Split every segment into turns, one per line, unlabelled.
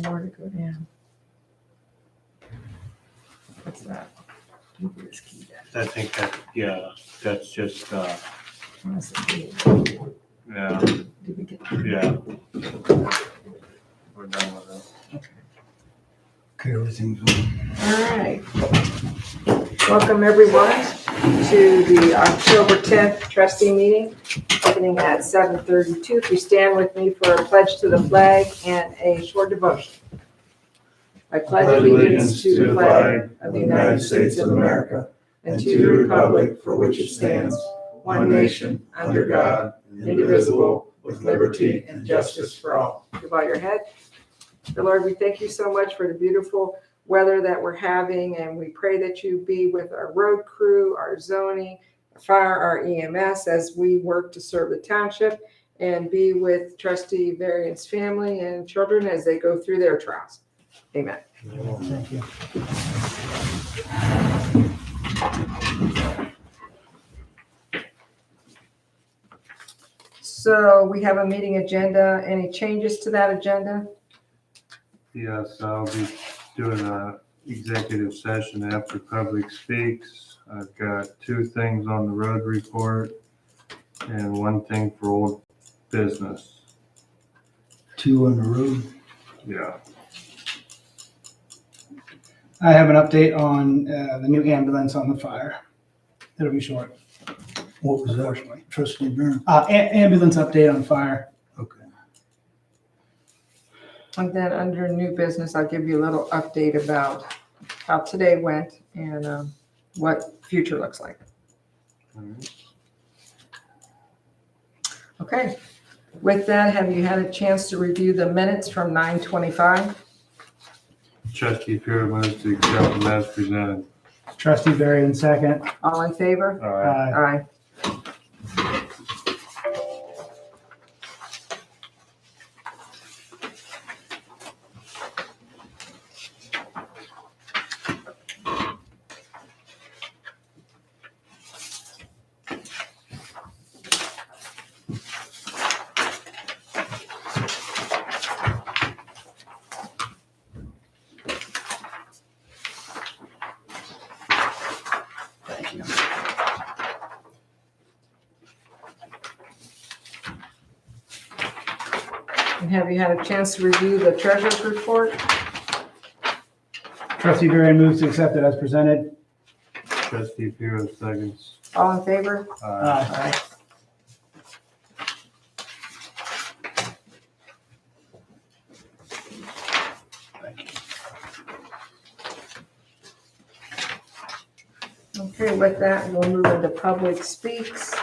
more to go down. What's that? Give me this key back.
I think that, yeah, that's just,
What's the key?
yeah,
Did we get that?
yeah. We're done with it.
Okay, everything's on.
All right. Welcome, everyone, to the October 10th trustee meeting, opening at 7:32. If you stand with me for a pledge to the flag and a short devotion. I pledge allegiance to the flag of the United States of America and to the republic for which it stands, one nation, under God, indivisible, with liberty and justice for all. You bow your head. Dear Lord, we thank you so much for the beautiful weather that we're having, and we pray that you be with our road crew, our zoning, fire, our EMS as we work to serve the township, and be with Trustee Varian's family and children as they go through their trials. Amen.
Thank you.
So we have a meeting agenda. Any changes to that agenda?
Yes, I'll be doing a executive session after public speaks. I've got 2 things on the road report and 1 thing for old business.
2 on the road.
Yeah.
I have an update on the new ambulance on the fire. It'll be short,
What was that?
unfortunately.
Trustee Byrne?
Ambulance update on fire.
Okay.
And then under new business, I'll give you a little update about how today went and what future looks like.
All right.
Okay. With that, have you had a chance to review the minutes from 9:25?
Trustee Pure moves to accept them as presented.
Trustee Varian, second.
All in favor?
All right.
Aye. And have you had a chance to review the treasurer's report?
Trustee Varian moves to accept it as presented.
Trustee Pure seconds.
All in favor?
Aye.
Aye. Okay, with that, we'll move into public speaks.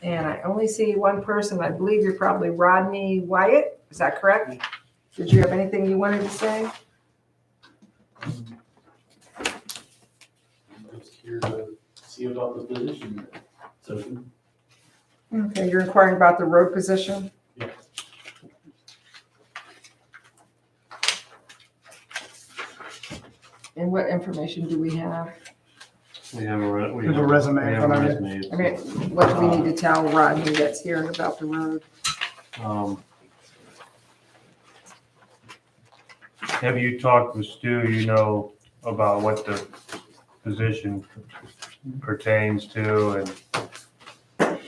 And I only see one person. I believe you're probably Rodney Wyatt. Is that correct? Did you have anything you wanted to say?
I'm just here to see about the position. So,
Okay, you're inquiring about the road position?
yeah.
And what information do we have?
We have a
There's a resume
we
in
have a
front of you.
resume.
I mean, what do we need to tell Rodney that's hearing about the road?
Have you talked with Stu, you know, about what the position pertains to, and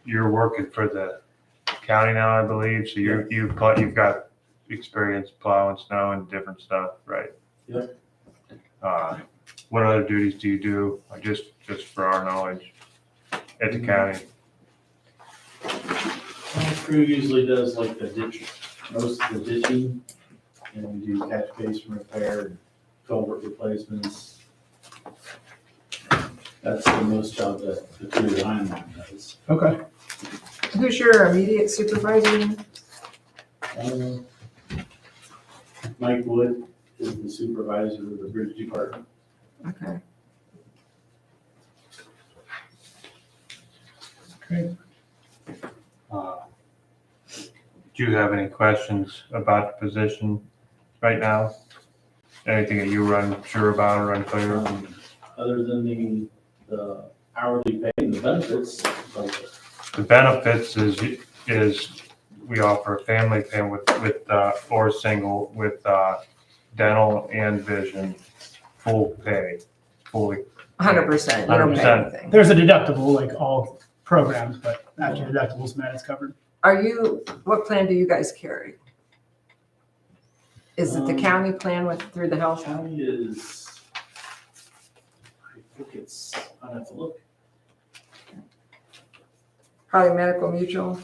you're working for the county now, I believe, so you've got experience plowing snow and different stuff, right?
Yep.
What other duties do you do, just for our knowledge, at the county?
My crew usually does like the ditch, most of the ditching, and we do catch basin repair and culvert replacements. That's the most job that the crew that I'm on does.
Okay.
Who's your immediate supervisor?
Mike Wood is the supervisor of the bridge department.
Okay.
Great.
Do you have any questions about the position right now? Anything that you were unsure about or unclear?
Other than the hourly pay and the benefits, like
The benefits is we offer a family plan with, or single with, dental and vision, full pay, fully.
100%, you don't pay
100%.
anything.
There's a deductible like all programs, but after deductibles met, it's covered.
What plan do you guys carry? Is it the county plan through the health?
County is, I think it's, I'd have to look.
Probably Medical Mutual?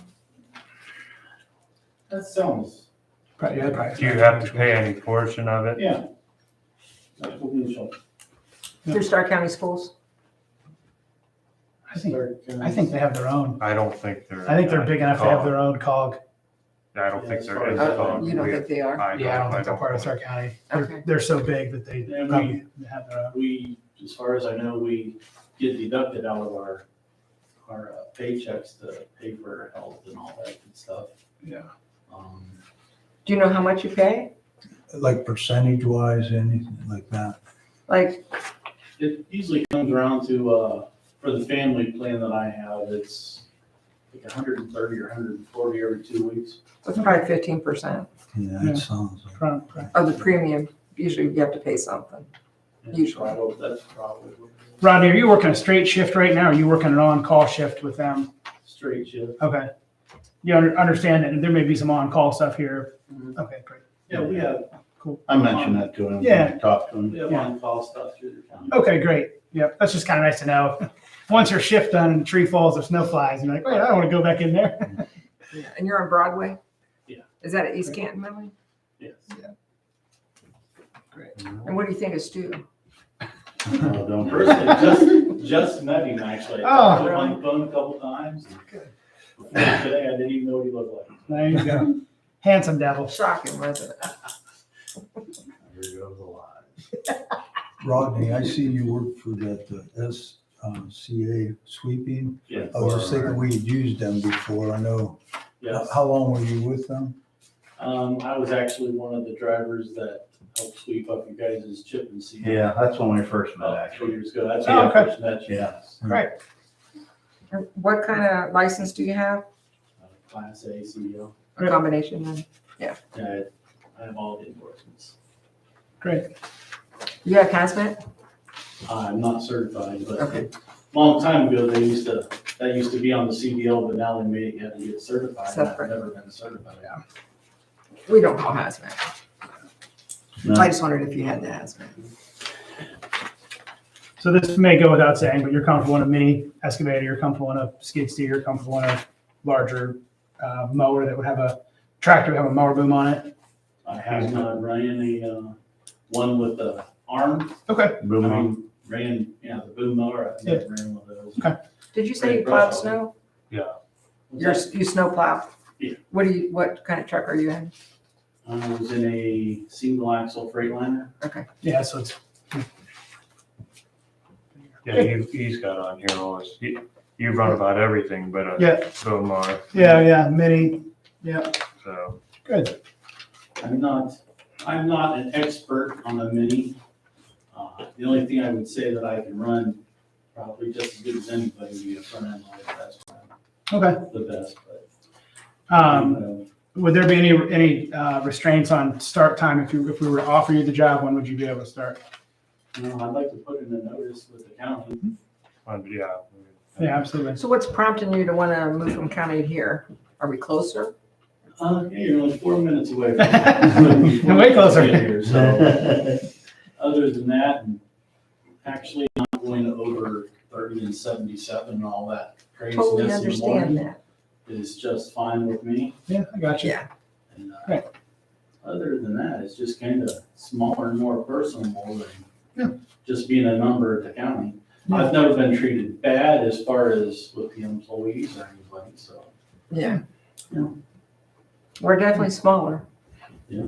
That sounds,
Probably, yeah, probably.
Do you have to pay any portion of it?
yeah. Medical mutual.
Through Stark County Schools?
I think they have their own.
I don't think they're.
I think they're big enough to have their own cog.
I don't think they're.
Yeah, as
You don't think they are?
Yeah, I don't think they're part of Stark County.
Okay.
They're so big that they
Yeah,
probably have their own.
We, as far as I know, we get deducted out of our paychecks to pay for health and all that good stuff.
Yeah.
Do you know how much you pay?
Like percentage wise, anything like that?
Like,
It usually comes around to, for the family plan that I have, it's like 130 or 140 every 2 weeks.
it's probably 15%
Yeah,
Yeah.
it sounds like.
Front.
of the premium. Usually you have to pay something. Usually.
That's probably what it is.
Rodney, are you working a straight shift right now? Or are you working an on-call shift with them?
Straight shift.
Okay. You understand that there may be some on-call stuff here. Okay, great.
Yeah, we have,
I mentioned that to him.
Yeah.
when I talked to him.
we have
Yeah.
on-call stuff through the county.
Okay, great. Yep, that's just kind of nice to know. Once your shift done and the tree falls or snow flies, you're like, oh yeah, I don't want to go back in there.
Yeah. And you're on Broadway?
Yeah.
Is that at East Canton, Millie?
Yes.
And what do you think of Stu?
Don't
Personally, just met him actually. I
Oh,
talked to him
really?
on the phone a couple times.
Good.
Before today, I didn't even know what he looked like.
There you go. Handsome devil.
Shocking, wasn't it?
Here goes the lie.
Rodney, I see you work for that SCA sweeping.
Yes.
I was just thinking we had used them before. I know.
Yes.
How long were you with them?
I was actually one of the drivers that helped sweep up you guys' chip and seal.
Yeah, that's when we first met,
About 2
actually.
years ago. That's
Oh,
when I
okay.
first met you.
Yeah.
Great.
And what kind of license do you have?
Class A, CDL.
A combination then?
Yeah, I have all the endorsements.
Great.
You have hazmat?
I'm not certified, but
Okay.
a long time ago, that used to be on the CDL, but now they made it, you have to get certified. and I've
Separate.
never been certified.
We don't call hazmat.
No.
I just wondered if you had the hazmat.
So this may go without saying, but you're comfortable in a mini excavator, you're comfortable in a skid steer, you're comfortable in a larger mower that would have a tractor, would have a mower boom on it.
I have not ran a, one with the arm.
Okay.
I
Boom on.
mean, ran, the boom mower, I've never ran one of those.
Okay.
Did you say you plowed snow?
Yeah.
Was
You snow plow?
Yeah.
What kind of truck are you in?
that- I was in a single axle Freightliner.
Yeah, so it's,
Yeah, he's got on here all this, you run about everything but a
yeah,
boom mower,
yeah, mini, yeah,
so.
good.
I'm not an expert on the Mini. The only thing I would say that I can run probably just as good as anybody would be a front end loader. That's
Okay.
the best, but.
Would there be any restraints on start time if we were to offer you the job? When would you be able to start?
I'd like to put in a notice with the county.
Yeah.
Yeah, absolutely.
So what's prompting you to want to move from county to here? Are we closer?
Yeah, you're only 4 minutes away from.
Way closer.
Here, so, other than that, and actually not going over 30 and 77 and all that
Totally
craziness in the
understand
morning
that.
is just fine with me.
Yeah, I got you.
Yeah.
And,
Right.
other than that, it's just kind of smaller and more personable
Yeah.
than just being a number at the county.
Yeah.
I've never been treated bad as far as with the employees or anybody, so.
Yeah.
Yeah.
We're definitely smaller.
Yeah.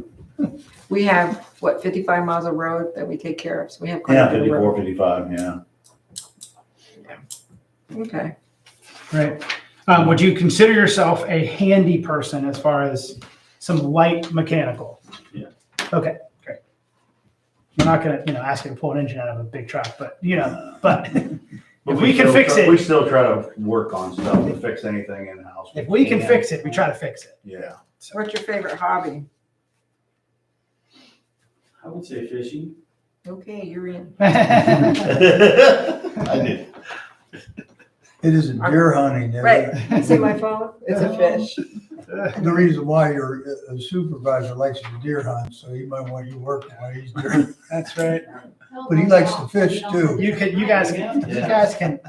We have, 55 miles of road that we take care of, so we have quite
Yeah,
a bit of road.
54, 55, yeah.
Okay.
Right. Would you consider yourself a handy person as far as some light mechanical?
Yeah.
Okay, great. I'm not gonna, ask you to pull an engine out of a big truck, but but
But
if we can
still
fix
try-
it.
We still try to work on stuff to fix anything in-house. else.
If we can fix it, we try to fix it.
Yeah.
What's your favorite hobby?
I would say fishing.
Okay, you're in.
I did.
It isn't deer hunting. is it?
Right, see my phone? It's a fish.
The reason why your supervisor likes to deer hunt, so he might want you working while he's deer.
That's right.
But he likes to fish too.
You guys can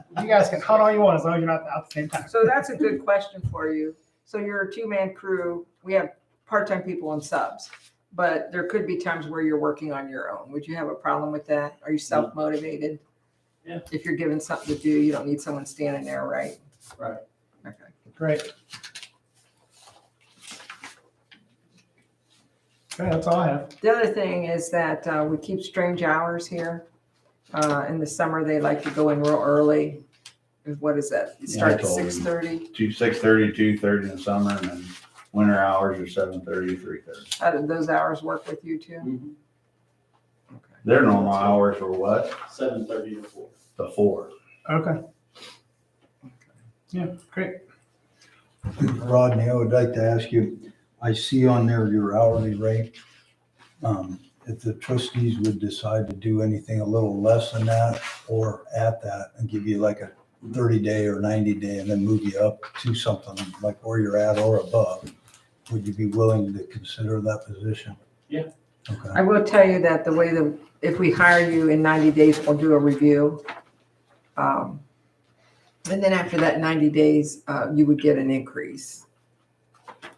hunt all you want as long as you're not out at the same time.
So that's a good question for you. So you're a two-man crew. We have part-time people and subs, but there could be times where you're working on your own. Would you have a problem with that? Are you self-motivated?
Yeah.
If you're given something to do, you don't need someone standing there, right?
Right.
Okay.
Great. Okay, that's all I have.
The other thing is that we keep strange hours here. In the summer, they like to go in real early. What is that? It
Yeah, I
starts at
told him.
6:30.
6:30, 2:30 in the summer, and then winter hours are 7:30, 3:30.
How did those hours work with you too?
Mhm.
Okay.
Their normal hours were what?
7:30 to 4.
The 4.
Okay. Yeah, great.
Rodney, I would like to ask you, I see on there your hourly rate. If the trustees would decide to do anything a little less than that or at that and give you like a 30-day or 90-day and then move you up to something like where you're at or above, would you be willing to consider that position?
Yeah.
Okay.
I will tell you that the way if we hire you in 90 days, we'll do a review. And then after that 90 days, you would get an increase.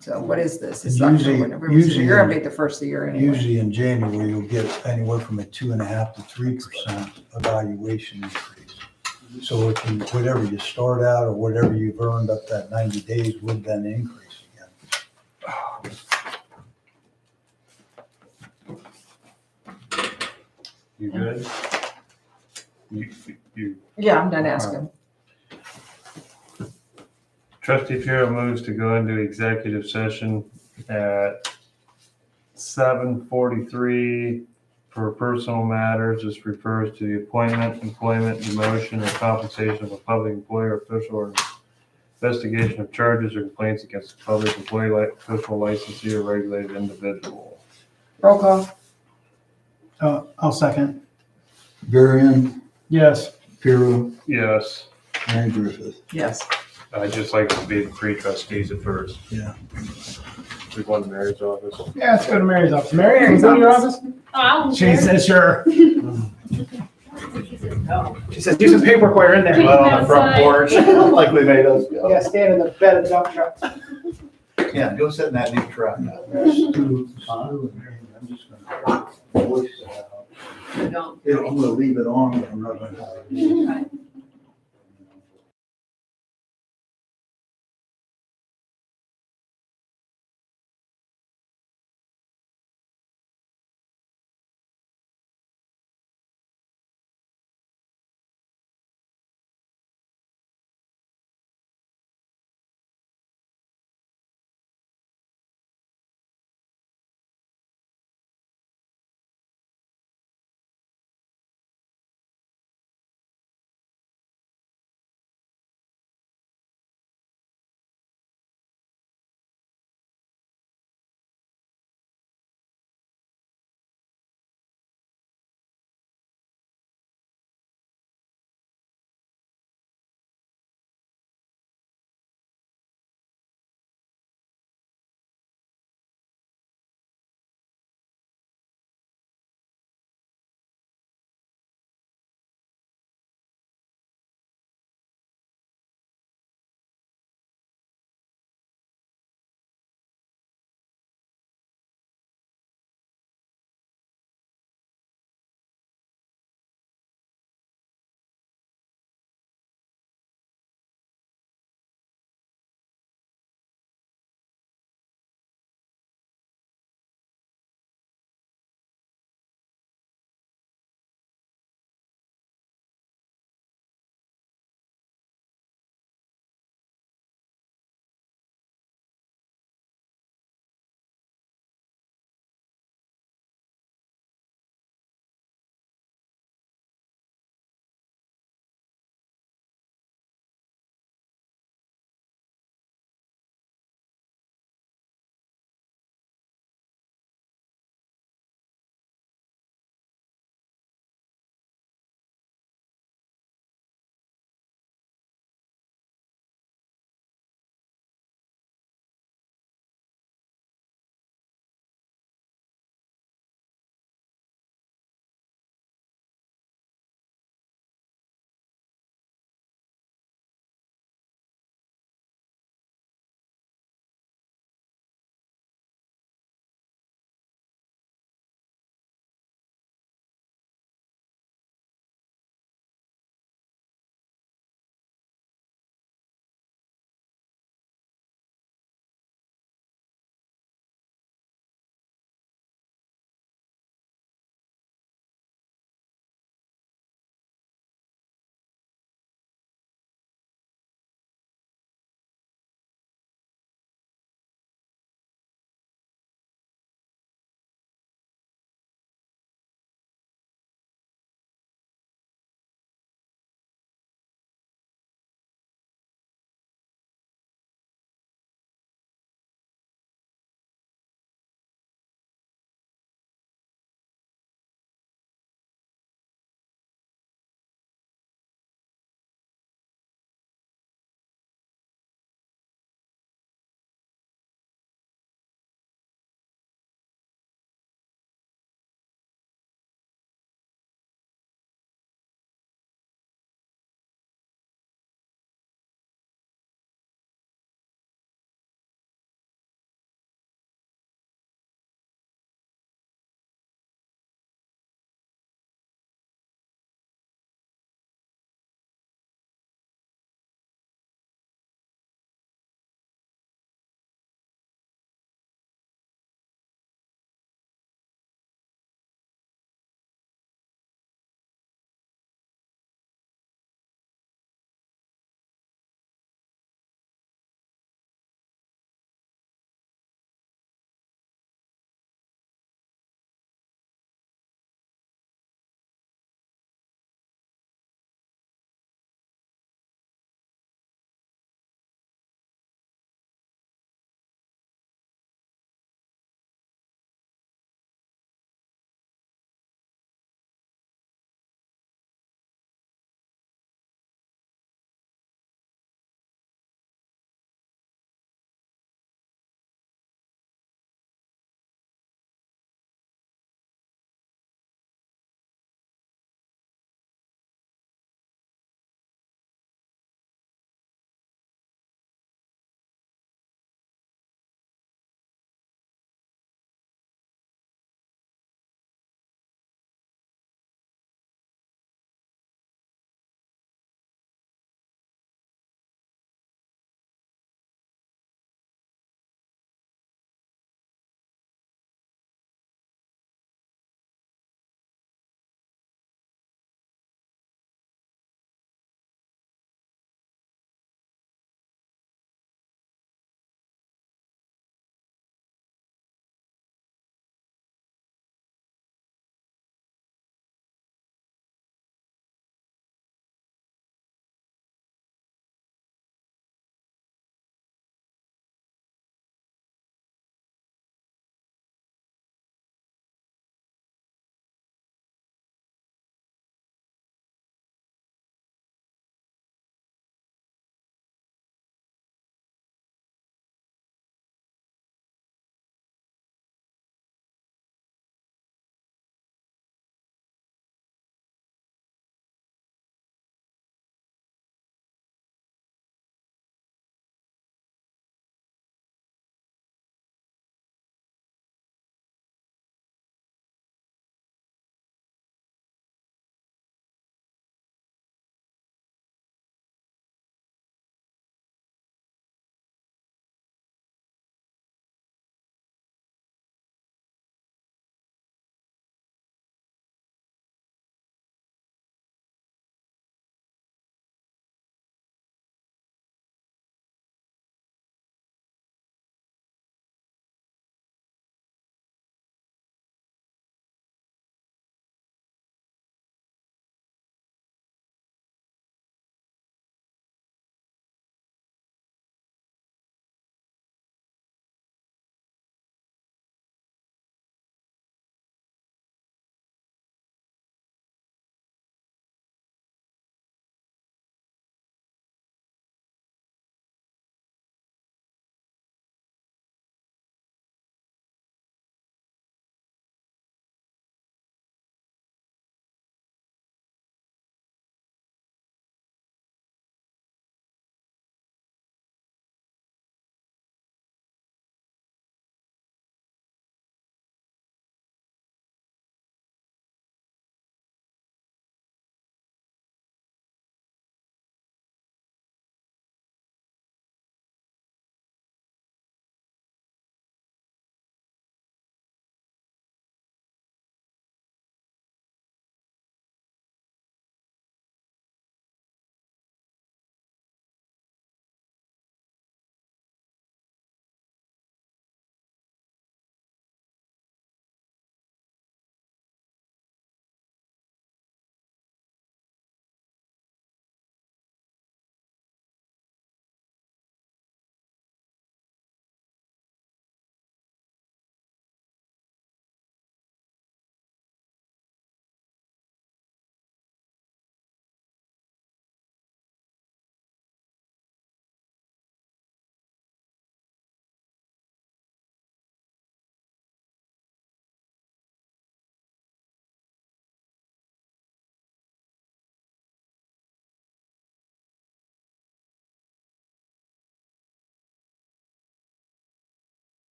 So what is this? It's
Usually-
October, November.
usually-
You're gonna be the first of the year anyway.
Usually in January, you'll get anywhere from a 2.5% to 3% evaluation increase. So if you, whatever you start out or whatever you've earned up that 90 days would then increase again.
You good? You
Yeah, I'm done asking.
Trustee Farrell moves to go into executive session at 7:43 for personal matters. This refers to the appointment, employment, demotion, or compensation of a public employee or official, or investigation of charges or complaints against a public employee, official, licensee, or regulated individual.
Roll call.
I'll second.
Varian,
Yes.
Piero,
Yes,
and Griffith.
Yes.
I'd just like to be the three trustees at first.
Yeah.
We've won Mary's office.
Yeah, let's go to Mary's office. Mary, can we go to your office? She says sure. She says do some paperwork while you're in there.
Well, on the front porch, like we made us
You
go.
gotta stand in the bed of the dump truck.
Yeah, go sit in that new truck.
Stu, I'm just gonna voice that out. I'm gonna leave it on, but I'm not gonna.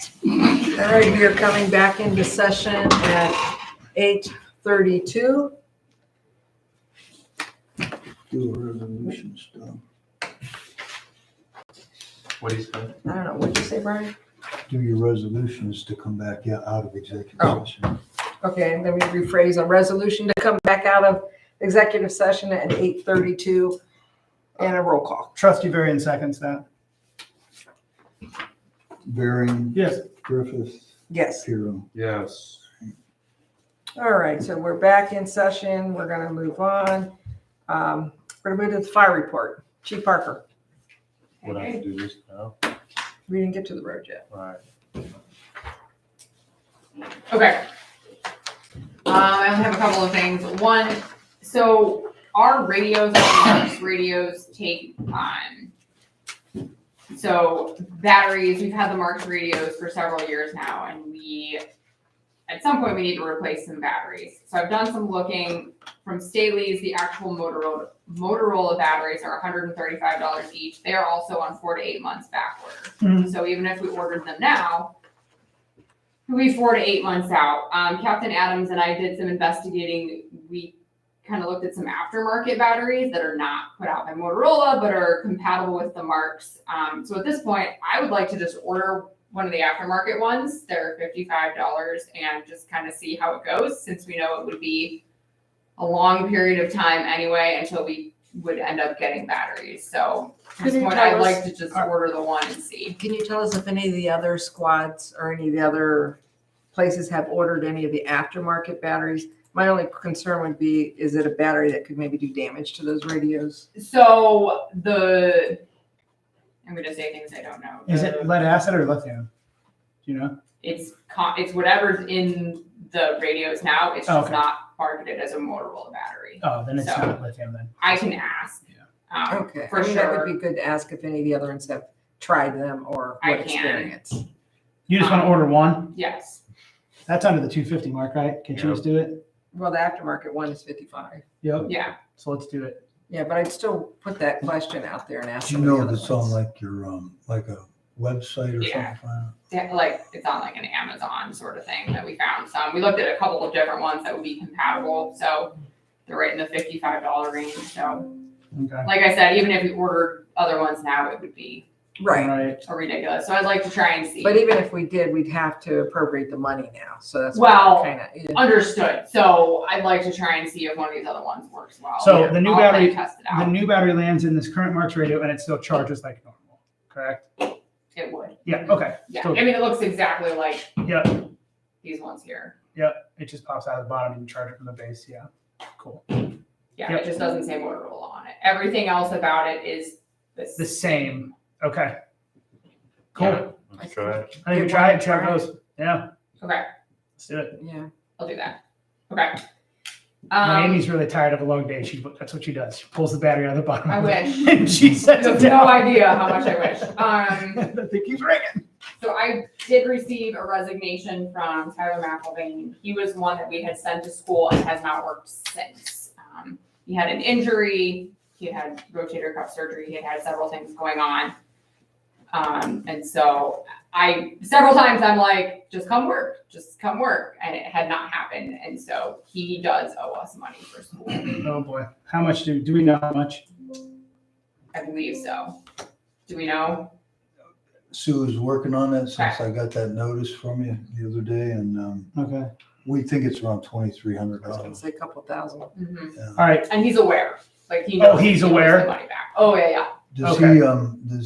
All right, we are coming back into session at 8:32.
Do a resolution stuff.
What do you say?
I don't know, what'd you say, Brian?
Do your resolutions to come back out of executive
Oh.
session.
Okay, let me rephrase, a resolution to come back out of executive session at 8:32 and a roll call.
Trustee Varian seconds that.
Varian,
Yes.
Griffith,
Yes.
Piero.
Yes.
All right, so we're back in session. We're gonna move on. We're gonna move to the fire report. Chief Parker,
Would I have to do this now?
we didn't get to the road yet.
All right.
Okay. I only have a couple of things. One, so our radios, take so batteries, we've had the Marks radios for several years now, and at some point we need to replace some batteries. So I've done some looking from Staley's. The actual Motorola batteries are $135 each. They are also on 4 to 8 months back order.
Mhm.
So even if we ordered them now, it would be 4 to 8 months out. Captain Adams and I did some investigating. We kind of looked at some aftermarket batteries that are not put out by Motorola, but are compatible with the Marks. So at this point, I would like to just order one of the aftermarket ones. They're $55 and just kind of see how it goes, since we know it would be a long period of time anyway until we would end up getting batteries. So at this
Can you
point,
tell
I'd
us-
like to just order the one and see.
Can you tell us if any of the other squads or any of the other places have ordered any of the aftermarket batteries? My only concern would be, is it a battery that could maybe do damage to those radios?
So I'm going to say things I don't know.
Is it lead acid or lithium? Do you know?
It's whatever's in the radios now. It's just
Okay.
not marketed as a Motorola battery.
Oh, then it's
So-
not lithium then.
I can ask.
Okay,
For
I mean, that
sure.
would be good to ask if any of the other ones have tried them or
I
what
can.
experience.
You just want to order one?
Yes.
That's under the 250 mark, right? Can you
Yeah.
just do it?
Well, the aftermarket one is 55.
Yep.
Yeah.
So let's do it.
Yeah, but I'd still put that question out there and ask.
Do you
some of the
know
other
if it's on
ones.
like your, like a website or
Yeah.
something?
Like it's on like an Amazon sort of thing that we found some. We looked at a couple of different ones that would be compatible. So they're right in the $55 range. So
Okay.
like I said, even if we ordered other ones now, it would be
Right,
Right.
ridiculous. So I'd like to try and see.
but even if we did, we'd have to appropriate the money now, so that's.
Well,
Kind of,
Understood. So I'd like to try and see if one of these other ones works well.
So the new
I'll kind
battery-
of test it
The
out.
new battery lands in this current Marks radio and it still charges like normal, correct?
It would.
Yeah, okay.
Yeah.
Still-
I mean, it looks exactly like
Yeah,
these ones here.
it just pops out of the bottom and you charge it from the base. Yeah, cool.
Yeah,
Yep.
it just doesn't say Motorola on it. Everything else about it is this.
The same. Okay. Cool.
Yeah.
Let's try it.
I think we
Give
try
one
it,
a
see how it
try.
goes. Yeah,
Okay,
let's do it.
yeah.
I'll do that. Okay.
When Amy's really tired of a long day, that's what she does. She pulls the battery out of the bottom.
I
of it,
wish.
And she
You
sets it
have
down.
no idea how much I wish.
The thing keeps ringing.
So I did receive a resignation from Tyler McElvain. He was one that we had sent to school and has not worked since. He had an injury, he had rotator cuff surgery, he had had several things going on. And so several times I'm like, just come work, and it had not happened. And so he does owe us money for school.
Oh boy, how much do we know how much?
I believe so. Do we know?
Sue is working on that since I got that notice from you the other day, and
Okay.
we think it's around
I was gonna
$2,300.
say a couple thousand.
All right.
And he's aware, like he
Oh,
knows
he's
he owes
aware?
the money back. Oh, yeah.
Does
Okay.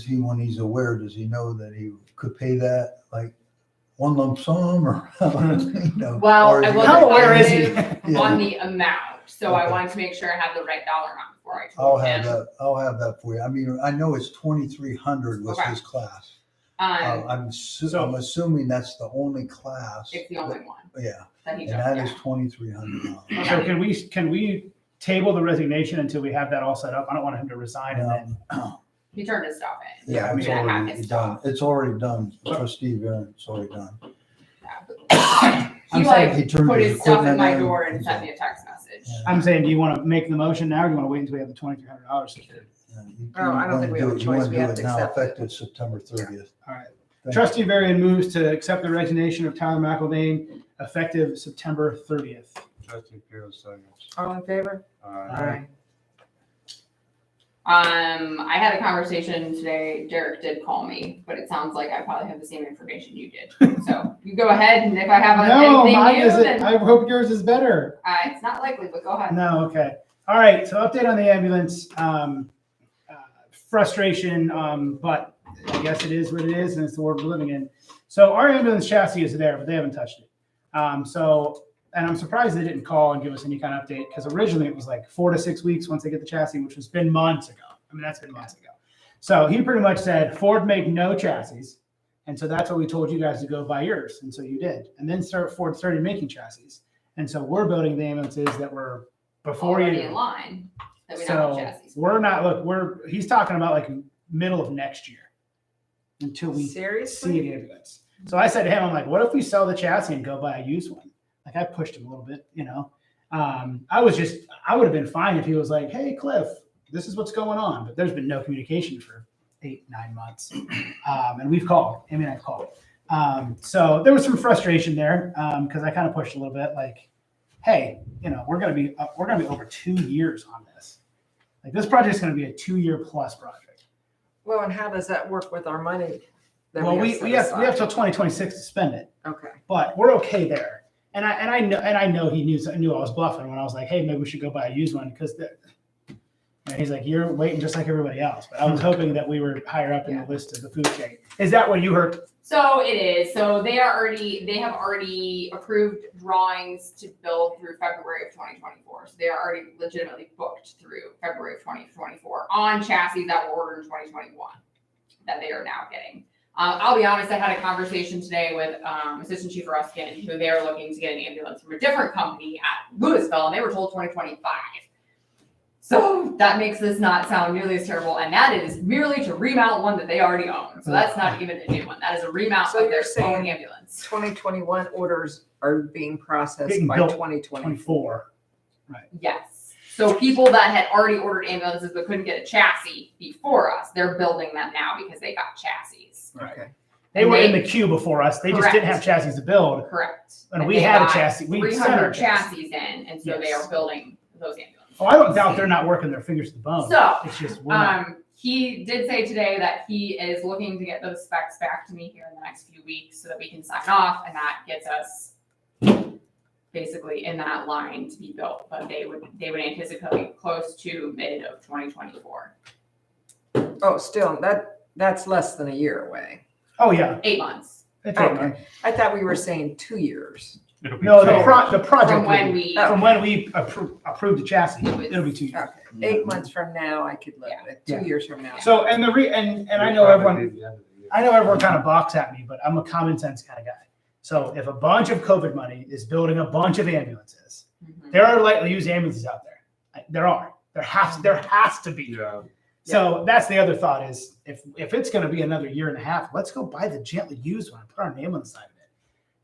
he, when he's aware, does he know that he could pay that like one lump sum or, you know?
Well,
or
I
is it-
wasn't
How aware is he?
positive on the amount, so I wanted to make sure I had the right dollar amount before I
I'll
told him.
have that for you. I mean, I know it's 2,300 was
Okay.
his class.
Um,
I'm assuming that's the only class.
it's the only one
Yeah,
that he
and
took,
that
yeah.
is $2,300.
So can we table the resignation until we have that all set up? I don't want him to resign and then.
He turned his stuff in.
Yeah,
I
it's
mean,
I have
already
his
done.
stuff.
It's already done. Trustee Varian, it's already done.
He
I'm saying
like
he turned
put
his
his stuff in
equipment
my
in.
door and sent me a text message.
Yeah.
I'm saying, do you want to make the motion now or do you want to wait until we have the $2,300 secured?
Yeah, you
Oh, I don't think we have a
wanna do it-
choice. We
You
have
want
to
to do it now,
accept it.
effective September 30th.
All right. Trustee Varian moves to accept the resignation of Tyler McElvain effective September 30th.
Trustee Pierce, seconds.
All in favor?
Aye.
I had a conversation today. Derek did call me, but it sounds like I probably have the same information you did. So you go ahead, and if I have
No,
anything
mine
new,
isn't.
then
I hope yours is better.
it's not likely, but go ahead.
No, okay. All right, so update on the ambulance. Frustration, but I guess it is what it is, and it's the world we're living in. So our ambulance chassis is there, but they haven't touched it. And I'm surprised they didn't call and give us any kind of update, because originally it was like 4 to 6 weeks once they get the chassis, which has been months ago. I mean, that's been months ago. So he pretty much said, Ford make no chassis. And so that's what we told you guys to go buy yours. And so you did. And then Ford started making chassis. And so we're building the ambulances that were before
Already
you.
in line that we don't have
So
chassis.
we're not, he's talking about like middle of next year until we see
Seriously?
an ambulance. So I said to him, I'm like, what if we sell the chassis and go buy a used one? Like I pushed him a little bit, you know. I would have been fine if he was like, hey, Cliff, this is what's going on. But there's been no communication for 8-9 months. And we've called. I mean, I've called. So there was some frustration there because I kind of pushed a little bit like, hey, you know, we're gonna be over 2 years on this. Like this project's gonna be a 2-year plus project.
Well, and how does that work with our money? that
Well, we have
set aside?
till 2026 to spend it,
Okay.
but we're okay there. And I know he knew I was bluffing when I was like, hey, maybe we should go buy a used one because and he's like, you're waiting just like everybody else. But I was hoping that we were higher up in the list of the food chain. Is that what you heard?
So it is. So they have already approved drawings to build through February of 2024. So they are already legitimately booked through February of 2024 on chassis that were ordered in 2021 that they are now getting. I'll be honest, I had a conversation today with Assistant Chief Ruskin, who they are looking to get an ambulance from a different company at Louisville, and they were told 2025. So that makes this not sound nearly as terrible, and that is merely to remount one that they already own. So that's not even a new one. That is a remount
So
of their
you're saying
own ambulance.
2021 orders are being processed
Being
by
built
2020.
24.
Yes. So people that had already ordered ambulances but couldn't get a chassis before us, they're building them now because they got chassis.
Okay.
They were in the queue before us. They just didn't have chassis to build.
Correct.
And we
they
had a
got
chassis. We sent
300
our chassis.
chassis in, and so they
Yes.
are building those ambulances.
Oh, I don't doubt they're not working their fingers to the bone.
So,
It's just we're not.
he did say today that he is looking to get those specs back to me here in the next few weeks so that we can sign off, and that gets us basically in that line to be built. But they would anticipate close to mid of 2024.
Oh, still, that's less than a year away.
Oh yeah,
8 months
it's okay.
Okay. I thought we were saying 2 years.
It'll be
No,
two.
the project
from when
will be-
we.
from when we approved the chassis,
It was-
it'll be 2 years.
Okay. 8 months from now, I could live
Yeah.
with it. 2 years from now.
So and and I
It'll
know
probably
everyone.
be the end of the year.
I know everyone kind of balks at me, but I'm a common sense kind of guy. So if a bunch of COVID money is building a bunch of ambulances,
Mhm.
there are lightly used ambulances out there. There are. There has to be.
Yeah.
So that's the other thought is if it's going to be another year and a half, let's go buy the gently used one and put our name on the side of it.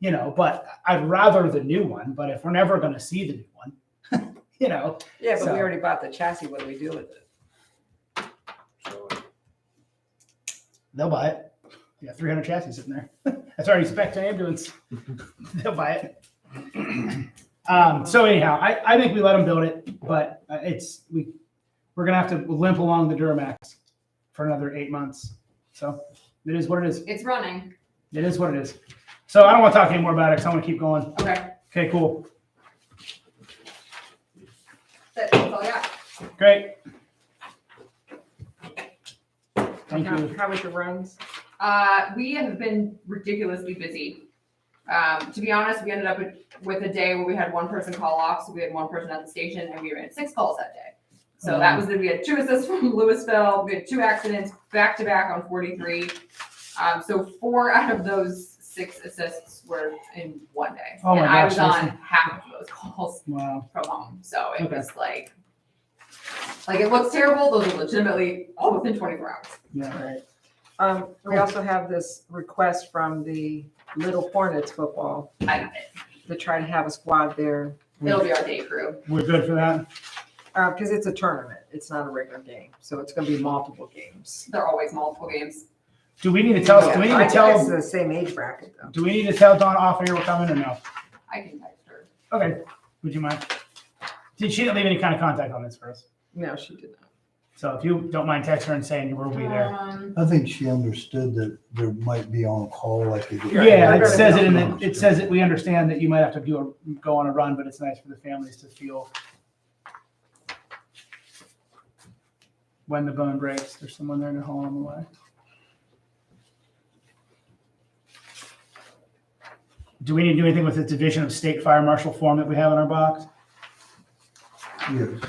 You know, but I'd rather the new one. But if we're never going to see the new one, you know,
Yeah, but
So-
we already bought the chassis. What do we do with it?
So,
they'll buy it. You got 300 chassis sitting there. That's already spec'd an ambulance. They'll buy it. So anyhow, I think we let them build it, but we're gonna have to limp along the Duramax for another 8 months. So it is what it is.
It's running.
It is what it is. So I don't want to talk anymore about it because I want to keep going.
Okay.
Okay, cool,
That's all I got.
great. Thank you.
How was your runs?
We have been ridiculously busy. To be honest, we ended up with a day where we had one person call off, so we had one person at the station, and we ran 6 calls that day. So that was we had 2 assists from Louisville. We had 2 accidents back to back on 43. So 4 out of those 6 assists were in one day,
Oh my
and I
gosh,
was on
seriously?
half of those calls
Wow.
from home. So it
Okay.
was like it looks terrible. Those are legitimately all within 24 hours.
Yeah. Right.
We also have this request from the Little Hornets football
I got it.
to try to have a squad there
It'll be our day crew.
We're good for that.
because it's a tournament. It's not a regular game, so it's going to be multiple games.
There are always multiple games.
Do we need to tell, do we need
I
to
think it's
tell,
the same age bracket though.
do we need to tell Dawn off here we're coming or no?
I can text her.
Okay, would you mind? She didn't leave any kind of contact on this for us.
No, she did not.
So if you don't mind texting her and saying we'll be there.
I think she understood that there might be on call like they do.
Yeah,
they're
it says it in
gonna
the, it says that we understand that you might have to go on a run, but it's nice for the families to feel when the bone breaks, there's someone there to haul them away. Do we need to do anything with the Division of State Fire Marshal form that we have in our box?
Yes.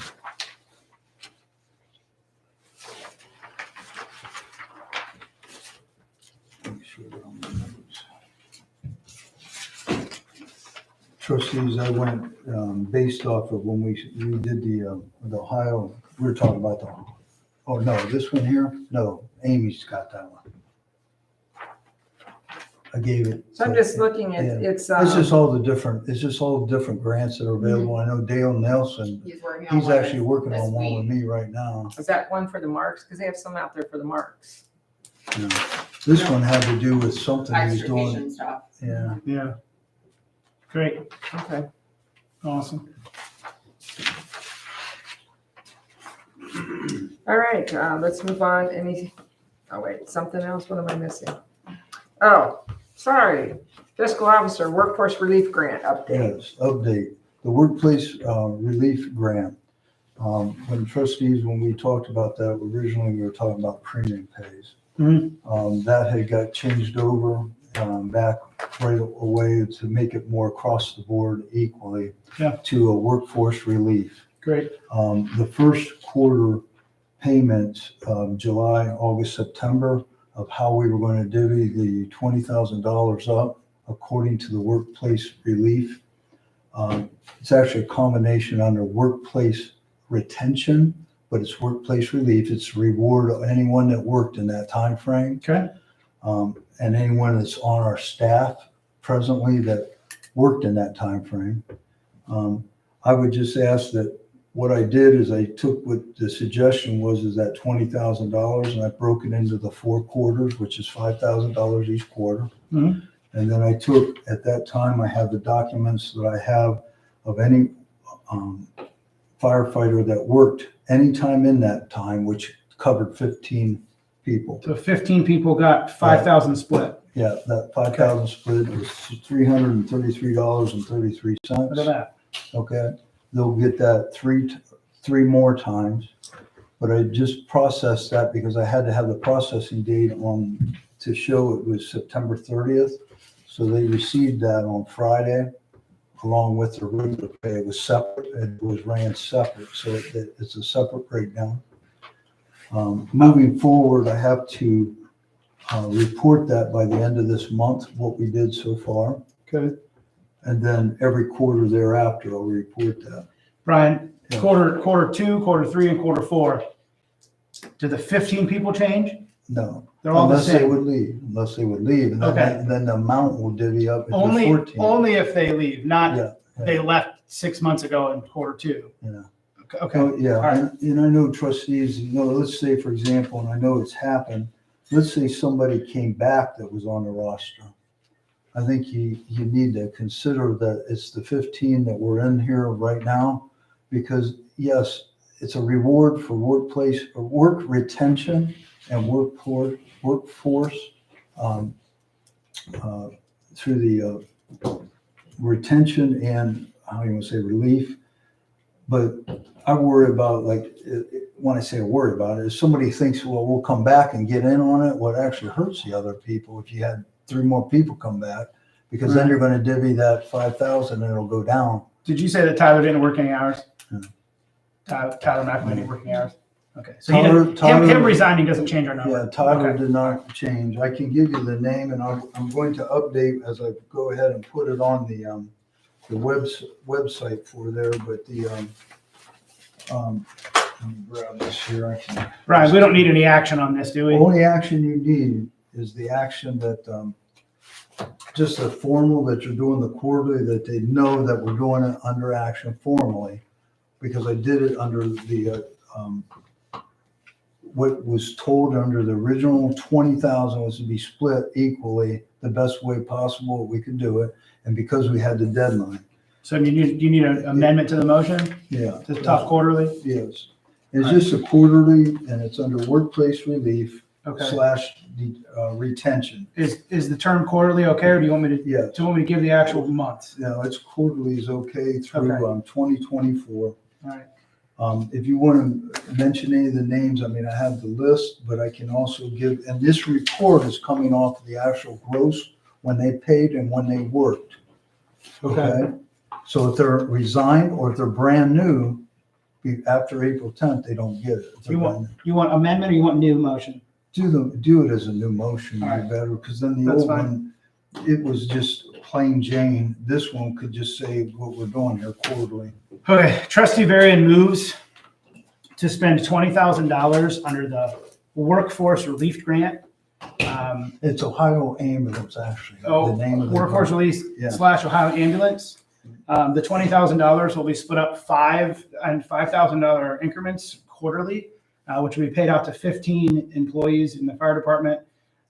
Make sure that I'm on the notes. Trustees, I went, based off of when we did the Ohio, we were talking about oh no, this one here? No, Amy's got that one. I gave it.
So I'm just looking at,
Yeah.
it's,
It's just all the different grants that are available. I know Dale Nelson,
He's working on
he's
one
actually working
this
on one with
week.
me right now.
is that one for the marks? Because they have some out there for the marks.
You know, this one had to do with something he's doing.
Extrication stuff.
Yeah.
Yeah. Great,
Okay.
awesome.
All right, let's move on. Oh wait, something else? What am I missing? Oh, sorry. Fiscal Officer Workforce Relief Grant update.
Yes, update. The workplace relief grant. When trustees, when we talked about that, originally we were talking about premium pays. That had got changed over back right away to make it more across the board equally to a workforce relief.
Great.
The first quarter payments, July, August, September, of how we were going to divvy the $20,000 up according to the workplace relief. It's actually a combination under workplace retention, but it's workplace relief. It's reward of anyone that worked in that time frame.
Okay.
And anyone that's on our staff presently that worked in that time frame. I would just ask that what I did is I took what the suggestion was is that $20,000 and I broke it into the 4 quarters, which is $5,000 each quarter.
Mhm.
And then I took, at that time, I have the documents that I have of any firefighter that worked anytime in that time, which covered 15 people.
So 15 people got 5,000 split.
Yeah, that 5,000 split was $333.33.
Look at that.
Okay, they'll get that three more times, but I just processed that because I had to have the processing date on to show it was September 30th. So they received that on Friday along with the regular pay. It was separate, it was ran separate, so it's a separate breakdown. Moving forward, I have to report that by the end of this month, what we did so far.
Okay.
And then every quarter thereafter, I'll report that.
Brian,
Yeah.
quarter 2, quarter 3, and quarter 4. Do the 15 people change?
No,
They're all the
unless they
same.
would leave, and
Okay.
then the amount will divvy up into
Only
14.
only if they leave, not
Yeah,
they left 6 months ago in quarter 2.
yeah.
Okay.
Oh, yeah,
All right.
and I know trustees, let's say, for example, and I know it's happened, let's say somebody came back that was on the roster. I think you need to consider that it's the 15 that we're in here right now, because yes, it's a reward for workplace or work retention and workforce through the retention and how you want to say relief. But I worry about, when I say I worry about it, if somebody thinks, well, we'll come back and get in on it, well, it actually hurts the other people if you had 3 more people come back, because then you're going to divvy that 5,000 and it'll go down.
Did you say that Tyler didn't work any hours?
No.
Tyler McElwain didn't work any hours? Okay. So him resigning doesn't change our number?
Yeah, Tyler
Okay.
did not change. I can give you the name, and I'm going to update as I go ahead and put it on the website for there, but let me grab this here.
Brian, we don't need any action on this, do we?
Only action you need is the action that, just a formal that you're doing the quarterly, that they know that we're doing it under action formally, because I did it under the what was told under the original 20,000 was to be split equally, the best way possible we could do it. And because we had the deadline.
So do you need an amendment to the motion
Yeah.
to talk quarterly?
Yes. It's just a quarterly and it's under workplace relief
Okay.
/ retention.
Is the term quarterly okay, or do you want me to,
Yeah.
give the actual months?
No, it's quarterly is okay through
Okay.
2024.
All right.
If you want to mention any of the names, I mean, I have the list, but I can also give, and this report is coming off the actual gross when they paid and when they worked. Okay? So if they're resigned or if they're brand new, after April 10th, they don't get it. If they're
You
brand new.
You want amendment or you want new motion?
Do it as a new motion,
All
you
right.
better, because then the
That's
old
fine.
one, it was just plain Jane. This one could just say what we're doing here quarterly.
Okay, trustee Varian moves to spend $20,000 under the workforce relief grant.
It's Ohio Ambulance, actually.
Oh,
the name of the
workforce
company.
release
Yeah.
/ Ohio ambulance. The $20,000 will be split up $5,000 increments quarterly, which will be paid out to 15 employees in the fire department.